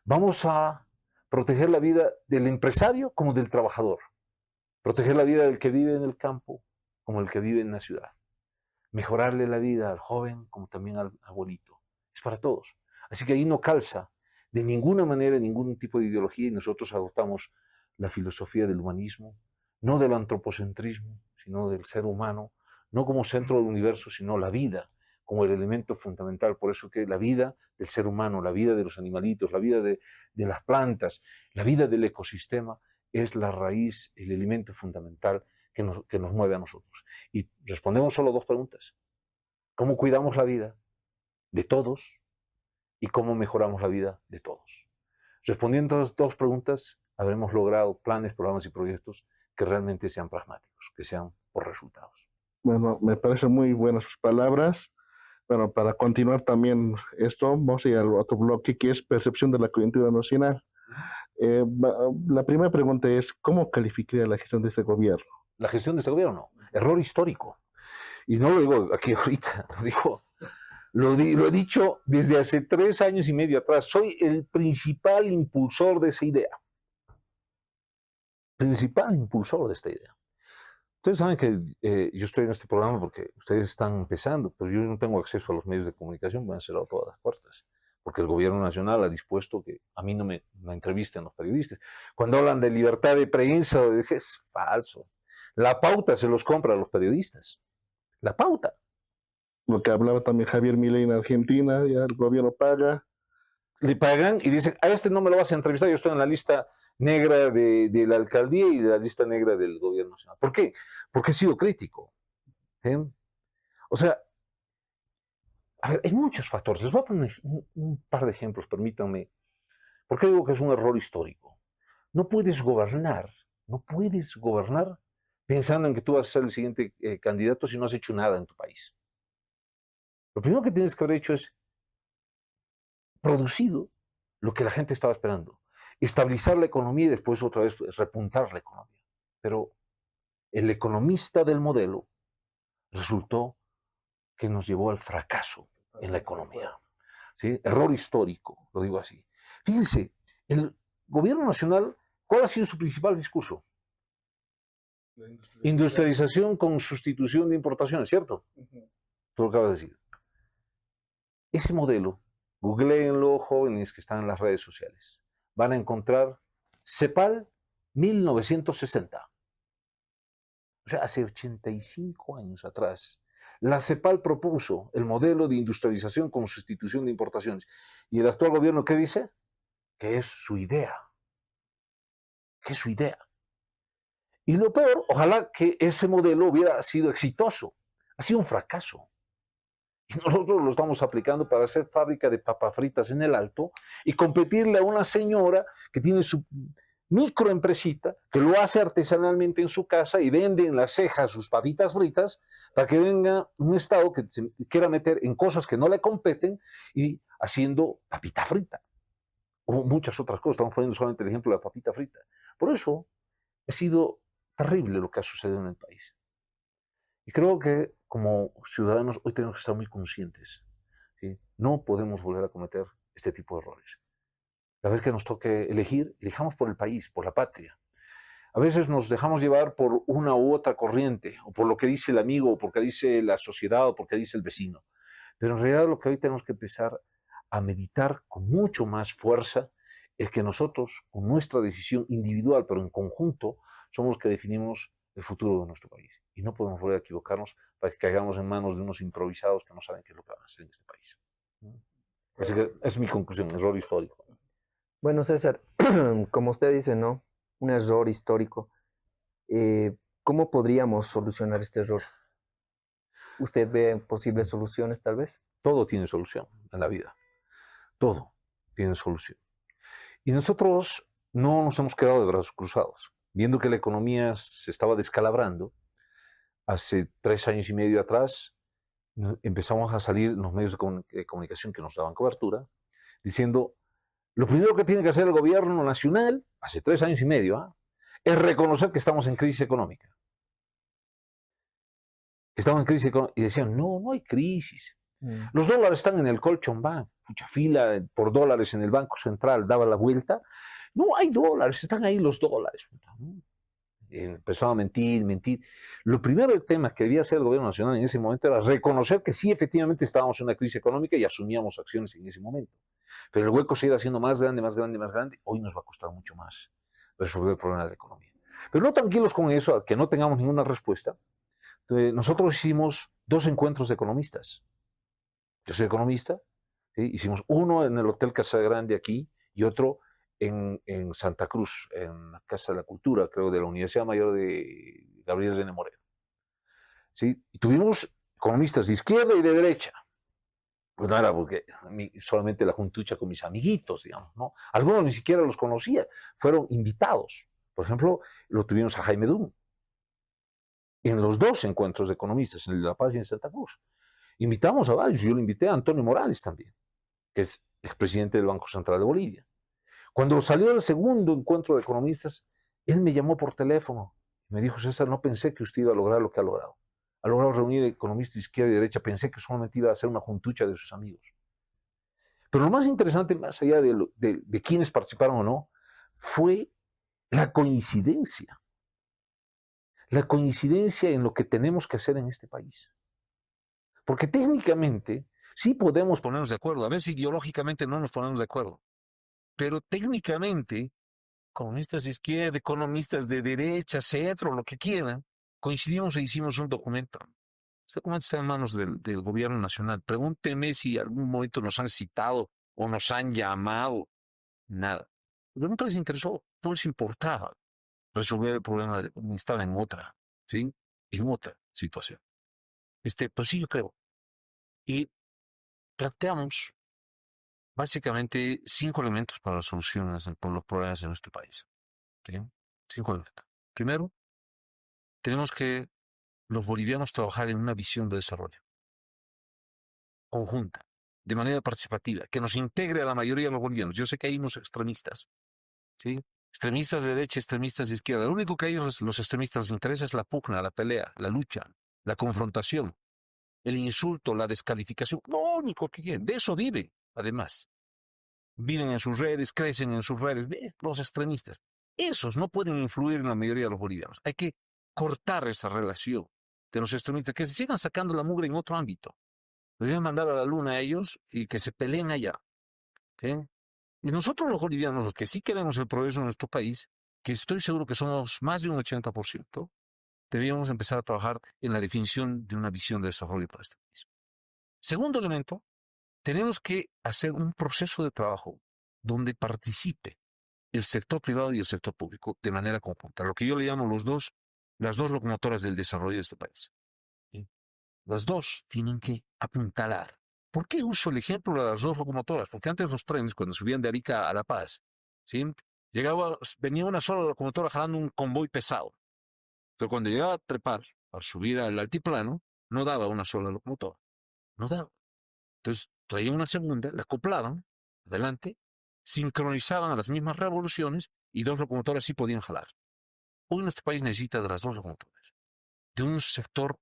Vamos a proteger la vida del empresario como del trabajador. Proteger la vida del que vive en el campo como el que vive en la ciudad. Mejorarle la vida al joven como también al abuelito. Es para todos. Así que ahí no calza de ninguna manera, ningún tipo de ideología, y nosotros adoptamos la filosofía del humanismo, no del antropocentrismo, sino del ser humano, no como centro del universo, sino la vida como el elemento fundamental. Por eso que la vida del ser humano, la vida de los animalitos, la vida de las plantas, la vida del ecosistema es la raíz, el elemento fundamental que nos mueve a nosotros. Y respondemos solo dos preguntas. ¿Cómo cuidamos la vida de todos y cómo mejoramos la vida de todos? Respondiendo a las dos preguntas, habremos logrado planes, programas y proyectos que realmente sean pragmáticos, que sean por resultados. Bueno, me parecen muy buenas sus palabras. Bueno, para continuar también esto, vamos a ir al otro bloque que es percepción de la coyuntura nacional. La primera pregunta es, ¿cómo calificaría la gestión de este gobierno? La gestión de este gobierno, error histórico. Y no lo digo aquí ahorita, lo he dicho desde hace 3 años y medio atrás. Soy el principal impulsor de esa idea. Principal impulsor de esta idea. Ustedes saben que yo estoy en este programa porque ustedes están empezando, pero yo no tengo acceso a los medios de comunicación, me han cerrado todas las puertas, porque el gobierno nacional ha dispuesto que a mí no me entrevisten los periodistas. Cuando hablan de libertad de prensa, es falso. La pauta se los compra a los periodistas. La pauta. Lo que hablaba también Javier Milei en Argentina, ya el gobierno paga. Le pagan y dicen, a este no me lo vas a entrevistar, yo estoy en la lista negra de la alcaldía y de la lista negra del gobierno nacional. ¿Por qué? Porque he sido crítico. O sea, a ver, hay muchos factores. Les voy a poner un par de ejemplos, permítanme. ¿Por qué digo que es un error histórico? No puedes gobernar pensando en que tú vas a ser el siguiente candidato si no has hecho nada en tu país. Lo primero que tienes que haber hecho es producido lo que la gente estaba esperando. Estabilizar la economía y después otra vez repuntar la economía. Pero el economista del modelo resultó que nos llevó al fracaso en la economía. ¿Sí? Error histórico, lo digo así. Fíjense, el gobierno nacional, ¿cuál ha sido su principal discurso? Industrialización con sustitución de importaciones, ¿cierto? Tú lo acabas de decir. Ese modelo, googleenlo, jóvenes que están en las redes sociales, van a encontrar CEPAL 1960. O sea, hace 85 años atrás, la CEPAL propuso el modelo de industrialización con sustitución de importaciones. ¿Y el actual gobierno qué dice? Que es su idea. Que es su idea. Y lo peor, ojalá que ese modelo hubiera sido exitoso. Ha sido un fracaso. Y nosotros lo estamos aplicando para hacer fábrica de papas fritas en el Alto y competirle a una señora que tiene su microempresita, que lo hace artesanalmente en su casa y vende en las cejas sus papitas fritas para que venga un Estado que se quiera meter en cosas que no le competen y haciendo papita frita. O muchas otras cosas, estamos poniendo solamente el ejemplo de la papita frita. Por eso ha sido terrible lo que ha sucedido en el país. Y creo que como ciudadanos hoy tenemos que estar muy conscientes. ¿Sí? No podemos volver a cometer este tipo de errores. La vez que nos toque elegir, elijamos por el país, por la patria. A veces nos dejamos llevar por una u otra corriente, o por lo que dice el amigo, o porque dice la sociedad, o porque dice el vecino. Pero en realidad lo que hoy tenemos que empezar a meditar con mucho más fuerza es que nosotros, con nuestra decisión individual, pero en conjunto, somos los que definimos el futuro de nuestro país. Y no podemos volver a equivocarnos para que caigamos en manos de unos improvisados que no saben qué es lo que van a hacer en este país. Así que es mi conclusión, error histórico. Bueno, César, como usted dice, ¿no? Un error histórico. ¿Cómo podríamos solucionar este error? ¿Usted ve posibles soluciones, tal vez? Todo tiene solución en la vida. Todo tiene solución. Y nosotros no nos hemos quedado de brazos cruzados. Viendo que la economía se estaba descalabrando, hace 3 años y medio atrás empezamos a salir en los medios de comunicación que nos daban cobertura, diciendo, lo primero que tiene que hacer el gobierno nacional, hace 3 años y medio, es reconocer que estamos en crisis económica. Que estamos en crisis económica. Y decían, no hay crisis. Los dólares están en el colchón bank. Mucha fila por dólares en el Banco Central daba la vuelta. No hay dólares, están ahí los dólares. Empezaron a mentir. Lo primero el tema que debía hacer el gobierno nacional en ese momento era reconocer que sí, efectivamente estábamos en una crisis económica y asumíamos acciones en ese momento. Pero el hueco se iba haciendo más grande. Hoy nos va a costar mucho más resolver el problema de la economía. Pero no tranquilos con eso, a que no tengamos ninguna respuesta. Nosotros hicimos 2 encuentros de economistas. Yo soy economista, ¿sí? Hicimos uno en el Hotel Casa Grande aquí y otro en Santa Cruz, en la Casa de la Cultura, creo, de la Universidad Mayor de Gabriel René Moreno. ¿Sí? Y tuvimos economistas de izquierda y de derecha. Pues no era porque solamente la juntucha con mis amiguitos, digamos, ¿no? Algunos ni siquiera los conocía, fueron invitados. Por ejemplo, lo tuvimos a Jaime Dum en los 2 encuentros de economistas, en el de La Paz y en Santa Cruz. Invitamos a varios, yo le invité a Antonio Morales también, que es expresidente del Banco Central de Bolivia. Cuando salió el segundo encuentro de economistas, él me llamó por teléfono. Me dijo, César, no pensé que usted iba a lograr lo que ha logrado. Ha logrado reunir economistas de izquierda y derecha. Pensé que solamente iba a hacer una juntucha de sus amigos. Pero lo más interesante, más allá de quienes participaron o no, fue la coincidencia. La coincidencia en lo que tenemos que hacer en este país. Porque técnicamente sí podemos ponernos de acuerdo. A veces ideológicamente no nos ponemos de acuerdo. Pero técnicamente, economistas de izquierda, economistas de derecha, centro, lo que quieran, coincidimos e hicimos un documento. Este documento está en manos del gobierno nacional. Pregúntenme si en algún momento nos han citado o nos han llamado. Nada. Pero nunca les interesó, no les importaba resolver el problema, estaba en otra, ¿sí? En otra situación. Pues sí, yo creo. Y planteamos básicamente 5 elementos para las soluciones por los problemas de nuestro país. ¿Sí? 5 elementos. Primero, tenemos que los bolivianos trabajar en una visión de desarrollo conjunta, de manera participativa, que nos integre a la mayoría de los bolivianos. Yo sé que hay unos extremistas, ¿sí? Extremistas de derecha, extremistas de izquierda. Lo único que a ellos, los extremistas, les interesa es la pugna, la pelea, la lucha, la confrontación, el insulto, la descalificación. Lo único que quieren. De eso viven, además. Viven en sus redes, crecen en sus redes. Los extremistas. Esos no pueden influir en la mayoría de los bolivianos. Hay que cortar esa relación de los extremistas, que se sigan sacando la mugre en otro ámbito. Les deben mandar a la luna a ellos y que se peleen allá. ¿Sí? Y nosotros los bolivianos, los que sí queremos el progreso en nuestro país, que estoy seguro que somos más de un 80%, debíamos empezar a trabajar en la definición de una visión de desarrollo para este país. Segundo elemento, tenemos que hacer un proceso de trabajo donde participe el sector privado y el sector público de manera conjunta, lo que yo le llamo las dos locomotoras del desarrollo de este país. ¿Sí? Las dos tienen que apuntalar. ¿Por qué uso el ejemplo de las 2 locomotoras? Porque antes los trenes, cuando subían de Arica a La Paz, ¿sí? Venía una sola locomotora jalando un convoy pesado. Pero cuando llegaba a trepar, al subir al altiplano, no daba una sola locomotora. No daba. Entonces traían una segunda, la acoplaban adelante, sincronizaban a las mismas revoluciones y 2 locomotoras sí podían jalar. Hoy nuestro país necesita de las 2 locomotoras. De un sector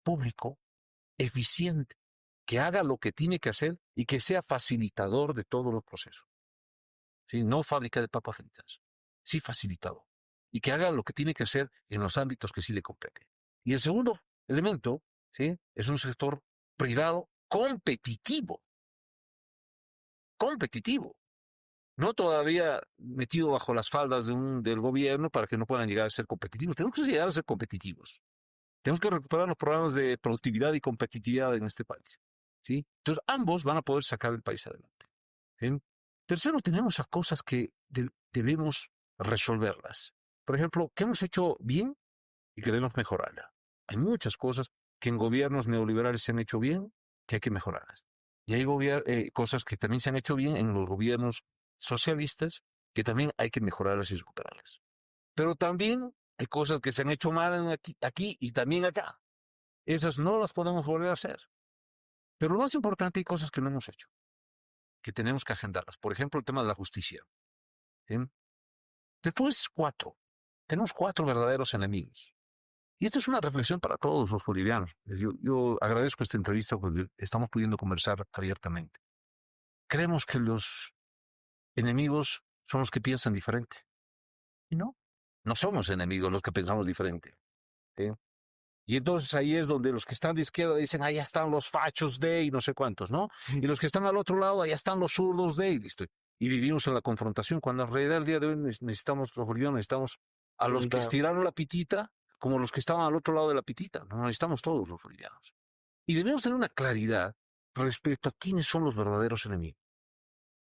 público eficiente, que haga lo que tiene que hacer y que sea facilitador de todos los procesos. ¿Sí? No fábrica de papas fritas, sí facilitador. Y que haga lo que tiene que hacer en los ámbitos que sí le compete. Y el segundo elemento, ¿sí? Es un sector privado competitivo. Competitivo. No todavía metido bajo las faldas del gobierno para que no puedan llegar a ser competitivos. Tenemos que llegar a ser competitivos. Tenemos que recuperar los programas de productividad y competitividad en este país. ¿Sí? Entonces, ambos van a poder sacar el país adelante. ¿Sí? Tercero, tenemos a cosas que debemos resolverlas. Por ejemplo, ¿qué hemos hecho bien y queremos mejorarla? Hay muchas cosas que en gobiernos neoliberales se han hecho bien que hay que mejorarlas. Y hay cosas que también se han hecho bien en los gobiernos socialistas que también hay que mejorarlas y recuperarlas. Pero también hay cosas que se han hecho mal aquí y también acá. Esas no las podemos volver a hacer. Pero lo más importante, hay cosas que no hemos hecho, que tenemos que agendarlas. Por ejemplo, el tema de la justicia. ¿Sí? Después, tenemos 4 verdaderos enemigos. Y esta es una reflexión para todos los bolivianos. Yo agradezco esta entrevista porque estamos pudiendo conversar abiertamente. Creemos que los enemigos son los que piensan diferente. Y no. No somos enemigos los que pensamos diferente. ¿Sí? Y entonces ahí es donde los que están de izquierda dicen, allá están los fachos de y no sé cuántos, ¿no? Y los que están al otro lado, allá están los zurdos de y listo. Y vivimos en la confrontación, cuando en realidad el día de hoy necesitamos, los bolivianos necesitamos a los que estiraron la pitita como los que estaban al otro lado de la pitita. No necesitamos todos los bolivianos. Y debemos tener una claridad respecto a quiénes son los verdaderos enemigos.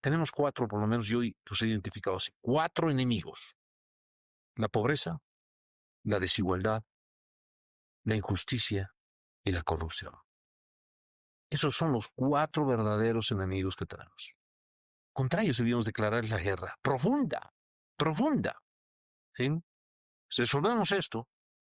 Tenemos 4, por lo menos yo los he identificado así. 4 enemigos. La pobreza, la desigualdad, la injusticia y la corrupción. Esos son los 4 verdaderos enemigos que tenemos. Contra ellos debíamos declarar la guerra profunda, profunda. ¿Sí? Resolvemos esto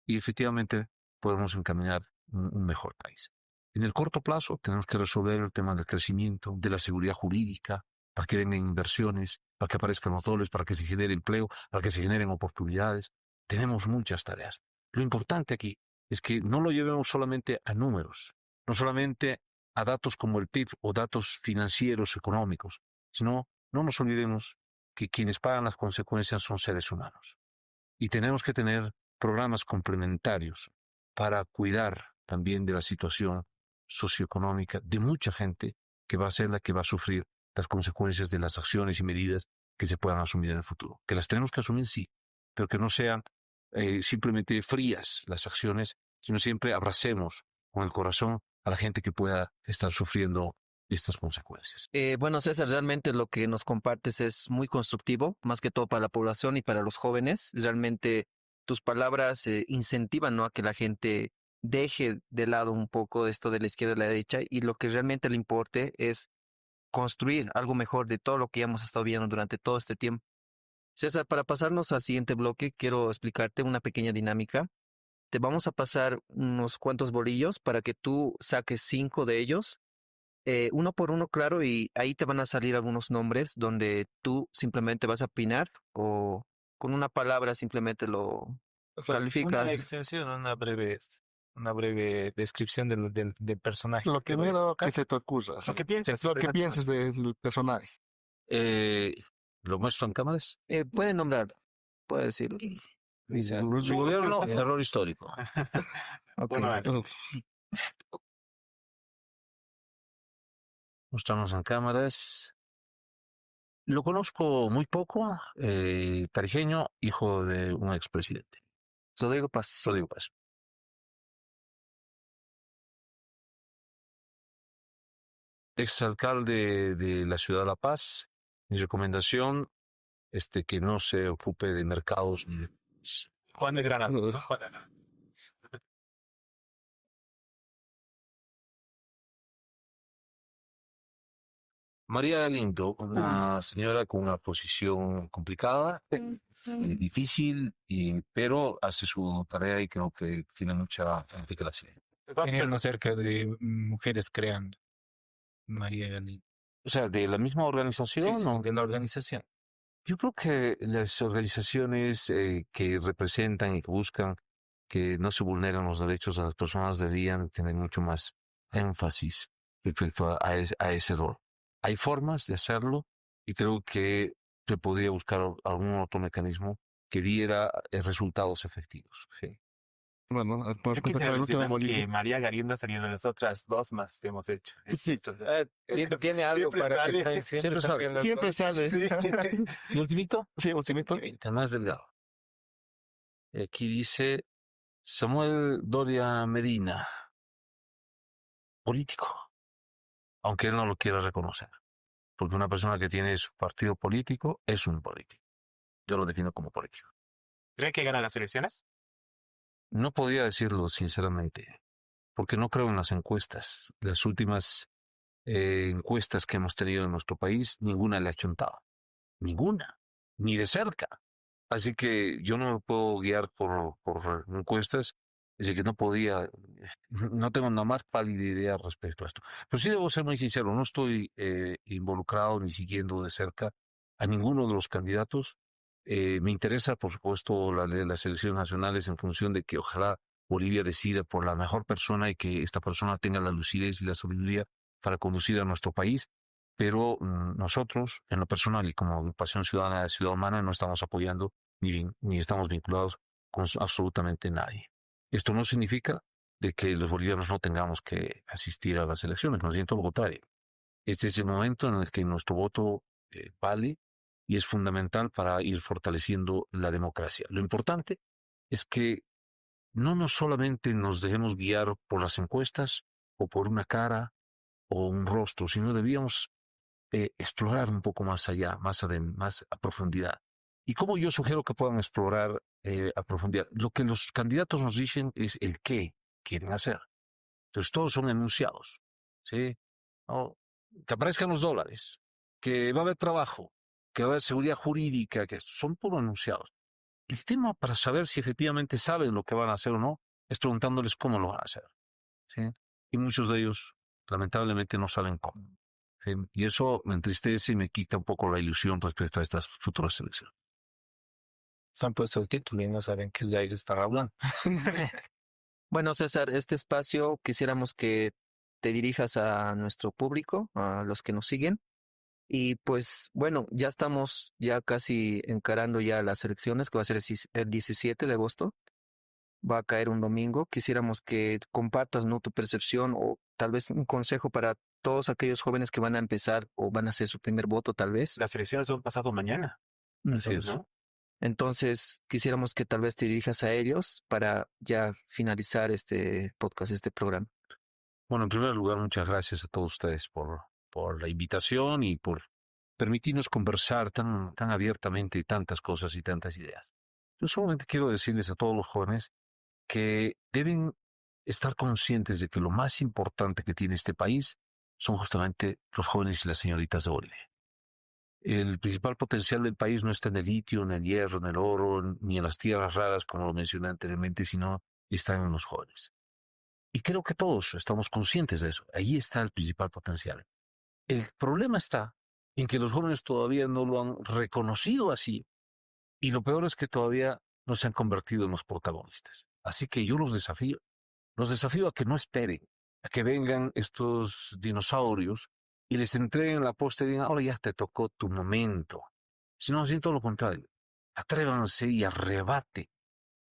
y efectivamente podemos encaminar un mejor país. En el corto plazo tenemos que resolver el tema del crecimiento, de la seguridad jurídica, para que vengan inversiones, para que aparezcan los dólares, para que se genere empleo, para que se generen oportunidades. Tenemos muchas tareas. Lo importante aquí es que no lo llevemos solamente a números, no solamente a datos como el PIB o datos financieros, económicos, sino no nos olvidemos que quienes pagan las consecuencias son seres humanos. Y tenemos que tener programas complementarios para cuidar también de la situación socioeconómica de mucha gente que va a ser la que va a sufrir las consecuencias de las acciones y medidas que se puedan asumir en el futuro. Que las tenemos que asumir, sí, pero que no sean simplemente frías las acciones, sino siempre abracemos con el corazón a la gente que pueda estar sufriendo estas consecuencias. Bueno, César, realmente lo que nos compartes es muy constructivo, más que todo para la población y para los jóvenes. Realmente tus palabras incentivan, ¿no?, a que la gente deje de lado un poco esto de la izquierda y la derecha, y lo que realmente le importe es construir algo mejor de todo lo que ya hemos estado viendo durante todo este tiempo. César, para pasarnos al siguiente bloque, quiero explicarte una pequeña dinámica. Te vamos a pasar unos cuantos bolillos para que tú saques 5 de ellos, uno por uno, claro, y ahí te van a salir algunos nombres donde tú simplemente vas a opinar o con una palabra simplemente lo calificas. Una extensión, una breve descripción del personaje. Lo primero que se te ocurra. Lo que pienses. Lo que pienses del personaje. ¿Lo muestro en cámaras? Puede nombrar, puede decirlo. Su gobierno, error histórico. Ok. Mostramos en cámaras. Lo conozco muy poco, tarijeño, hijo de un expresidente. Rodrigo Paz. Rodrigo Paz. Exalcalde de la ciudad de La Paz. Mi recomendación, que no se ocupe de mercados ni de... Juan de Granada. Juan de Granada. María Galindo, una señora con una posición complicada, difícil, pero hace su tarea y creo que tiene mucha articulación. Opinión acerca de mujeres creando. María Galindo. O sea, de la misma organización, Sí, ¿no? de la organización. Yo creo que las organizaciones que representan y que buscan que no se vulneren los derechos de las personas deberían tener mucho más énfasis respecto a ese rol. Hay formas de hacerlo y creo que se podría buscar algún otro mecanismo que diera resultados efectivos. Sí. Bueno, Yo quisiera mencionar que María Galindo sería de las otras 2 más que hemos hecho. Sí. Tiene algo Siempre para sale. que Siempre sale. Siempre sale. ¿Y ultimito? Sí, ultimito. El más delgado. Aquí dice Samuel Doria Medina, político, aunque él no lo quiera reconocer, porque una persona que tiene su partido político es un político. Yo lo defino como político. ¿Cree que gana las elecciones? No podría decirlo sinceramente, porque no creo en las encuestas. Las últimas encuestas que hemos tenido en nuestro país, ninguna le ha chontado. Ninguna, ni de cerca. Así que yo no me puedo guiar por encuestas, así que no tengo nada más pálida idea respecto a esto. Pero sí debo ser muy sincero, no estoy involucrado ni siguiendo de cerca a ninguno de los candidatos. Me interesa, por supuesto, las elecciones nacionales en función de que ojalá Bolivia decida por la mejor persona y que esta persona tenga la lucidez y la sabiduría para conducir a nuestro país. Pero nosotros, en lo personal y como agrupación ciudadana de Ciudad Humana, no estamos apoyando ni estamos vinculados con absolutamente nadie. Esto no significa de que los bolivianos no tengamos que asistir a las elecciones, más bien todo lo contrario. Este es el momento en el que nuestro voto vale y es fundamental para ir fortaleciendo la democracia. Lo importante es que no solamente nos dejemos guiar por las encuestas o por una cara o un rostro, sino debíamos explorar un poco más allá, más a profundidad. ¿Y cómo yo sugiero que puedan explorar a profundidad? Lo que los candidatos nos dicen es el qué quieren hacer. Entonces todos son enunciados, ¿sí? ¿No? Que aparezcan los dólares, que va a haber trabajo, que va a haber seguridad jurídica, que son puros enunciados. El tema para saber si efectivamente saben lo que van a hacer o no es preguntándoles cómo lo van a hacer, ¿sí? Y muchos de ellos lamentablemente no saben cómo. ¿Sí? Y eso me entristece y me quita un poco la ilusión respecto a estas futuras elecciones. Se han puesto el título y no saben qué de ahí se está hablando. Bueno, César, este espacio quisiéramos que te dirijas a nuestro público, a los que nos siguen. Y pues bueno, ya estamos ya casi encarando ya las elecciones, que va a ser el 17 de agosto. Va a caer un domingo. Quisiéramos que compartas, ¿no?, tu percepción o tal vez un consejo para todos aquellos jóvenes que van a empezar o van a hacer su primer voto, tal vez. Las elecciones son pasado mañana. Así es. ¿No? Entonces, quisiéramos que tal vez te dirijas a ellos para ya finalizar este podcast, este programa. Bueno, en primer lugar, muchas gracias a todos ustedes por la invitación y por permitirnos conversar tan abiertamente y tantas cosas y tantas ideas. Yo solamente quiero decirles a todos los jóvenes que deben estar conscientes de que lo más importante que tiene este país son justamente los jóvenes y las señoritas de Bolivia. El principal potencial del país no está en el litio, en el hierro, en el oro, ni en las tierras raras, como lo mencioné anteriormente, sino está en los jóvenes. Y creo que todos estamos conscientes de eso. Ahí está el principal potencial. El problema está en que los jóvenes todavía no lo han reconocido así. Y lo peor es que todavía no se han convertido en los protagonistas. Así que yo los desafío a que no esperen a que vengan estos dinosaurios y les entreguen la posta y digan, ahora ya te tocó tu momento. Sino más bien todo lo contrario. Atrévanse y arrebaten.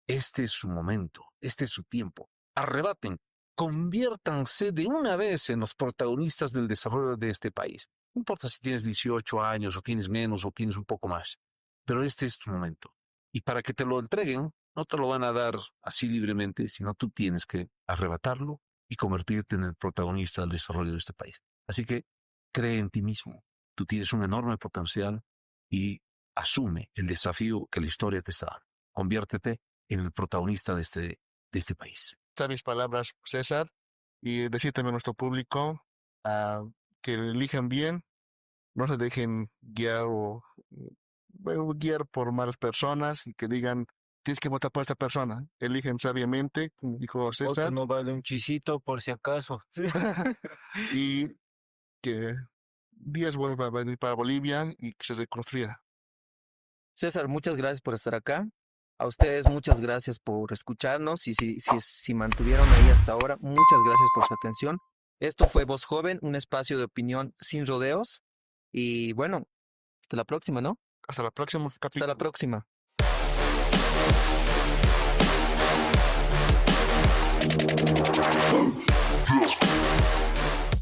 Este es su momento, este es su tiempo. Arrebaten, conviértanse de una vez en los protagonistas del desarrollo de este país. No importa si tienes 18 años o tienes menos o tienes un poco más, pero este es tu momento. Y para que te lo entreguen, no te lo van a dar así libremente, sino tú tienes que arrebatarlo y convertirte en el protagonista del desarrollo de este país. Así que cree en ti mismo. Tú tienes un enorme potencial y asume el desafío que la historia te está dando. Conviértete en el protagonista de este país. Estas mis palabras, César, y decirte a nuestro público que elijan bien, no se dejen guiar guiar por malas personas y que digan, tienes que votar por esta persona. Eligen sabiamente, como dijo Otro César, no vale un chisito por si acaso. y que Díaz vuelva a venir para Bolivia y que se reconstruya. César, muchas gracias por estar acá. A ustedes muchas gracias por escucharnos y si mantuvieron ahí hasta ahora, muchas gracias por su atención. Esto fue Voz Joven, un espacio de opinión sin rodeos. Y bueno, hasta la próxima, ¿no? Hasta la próxima. Hasta la próxima.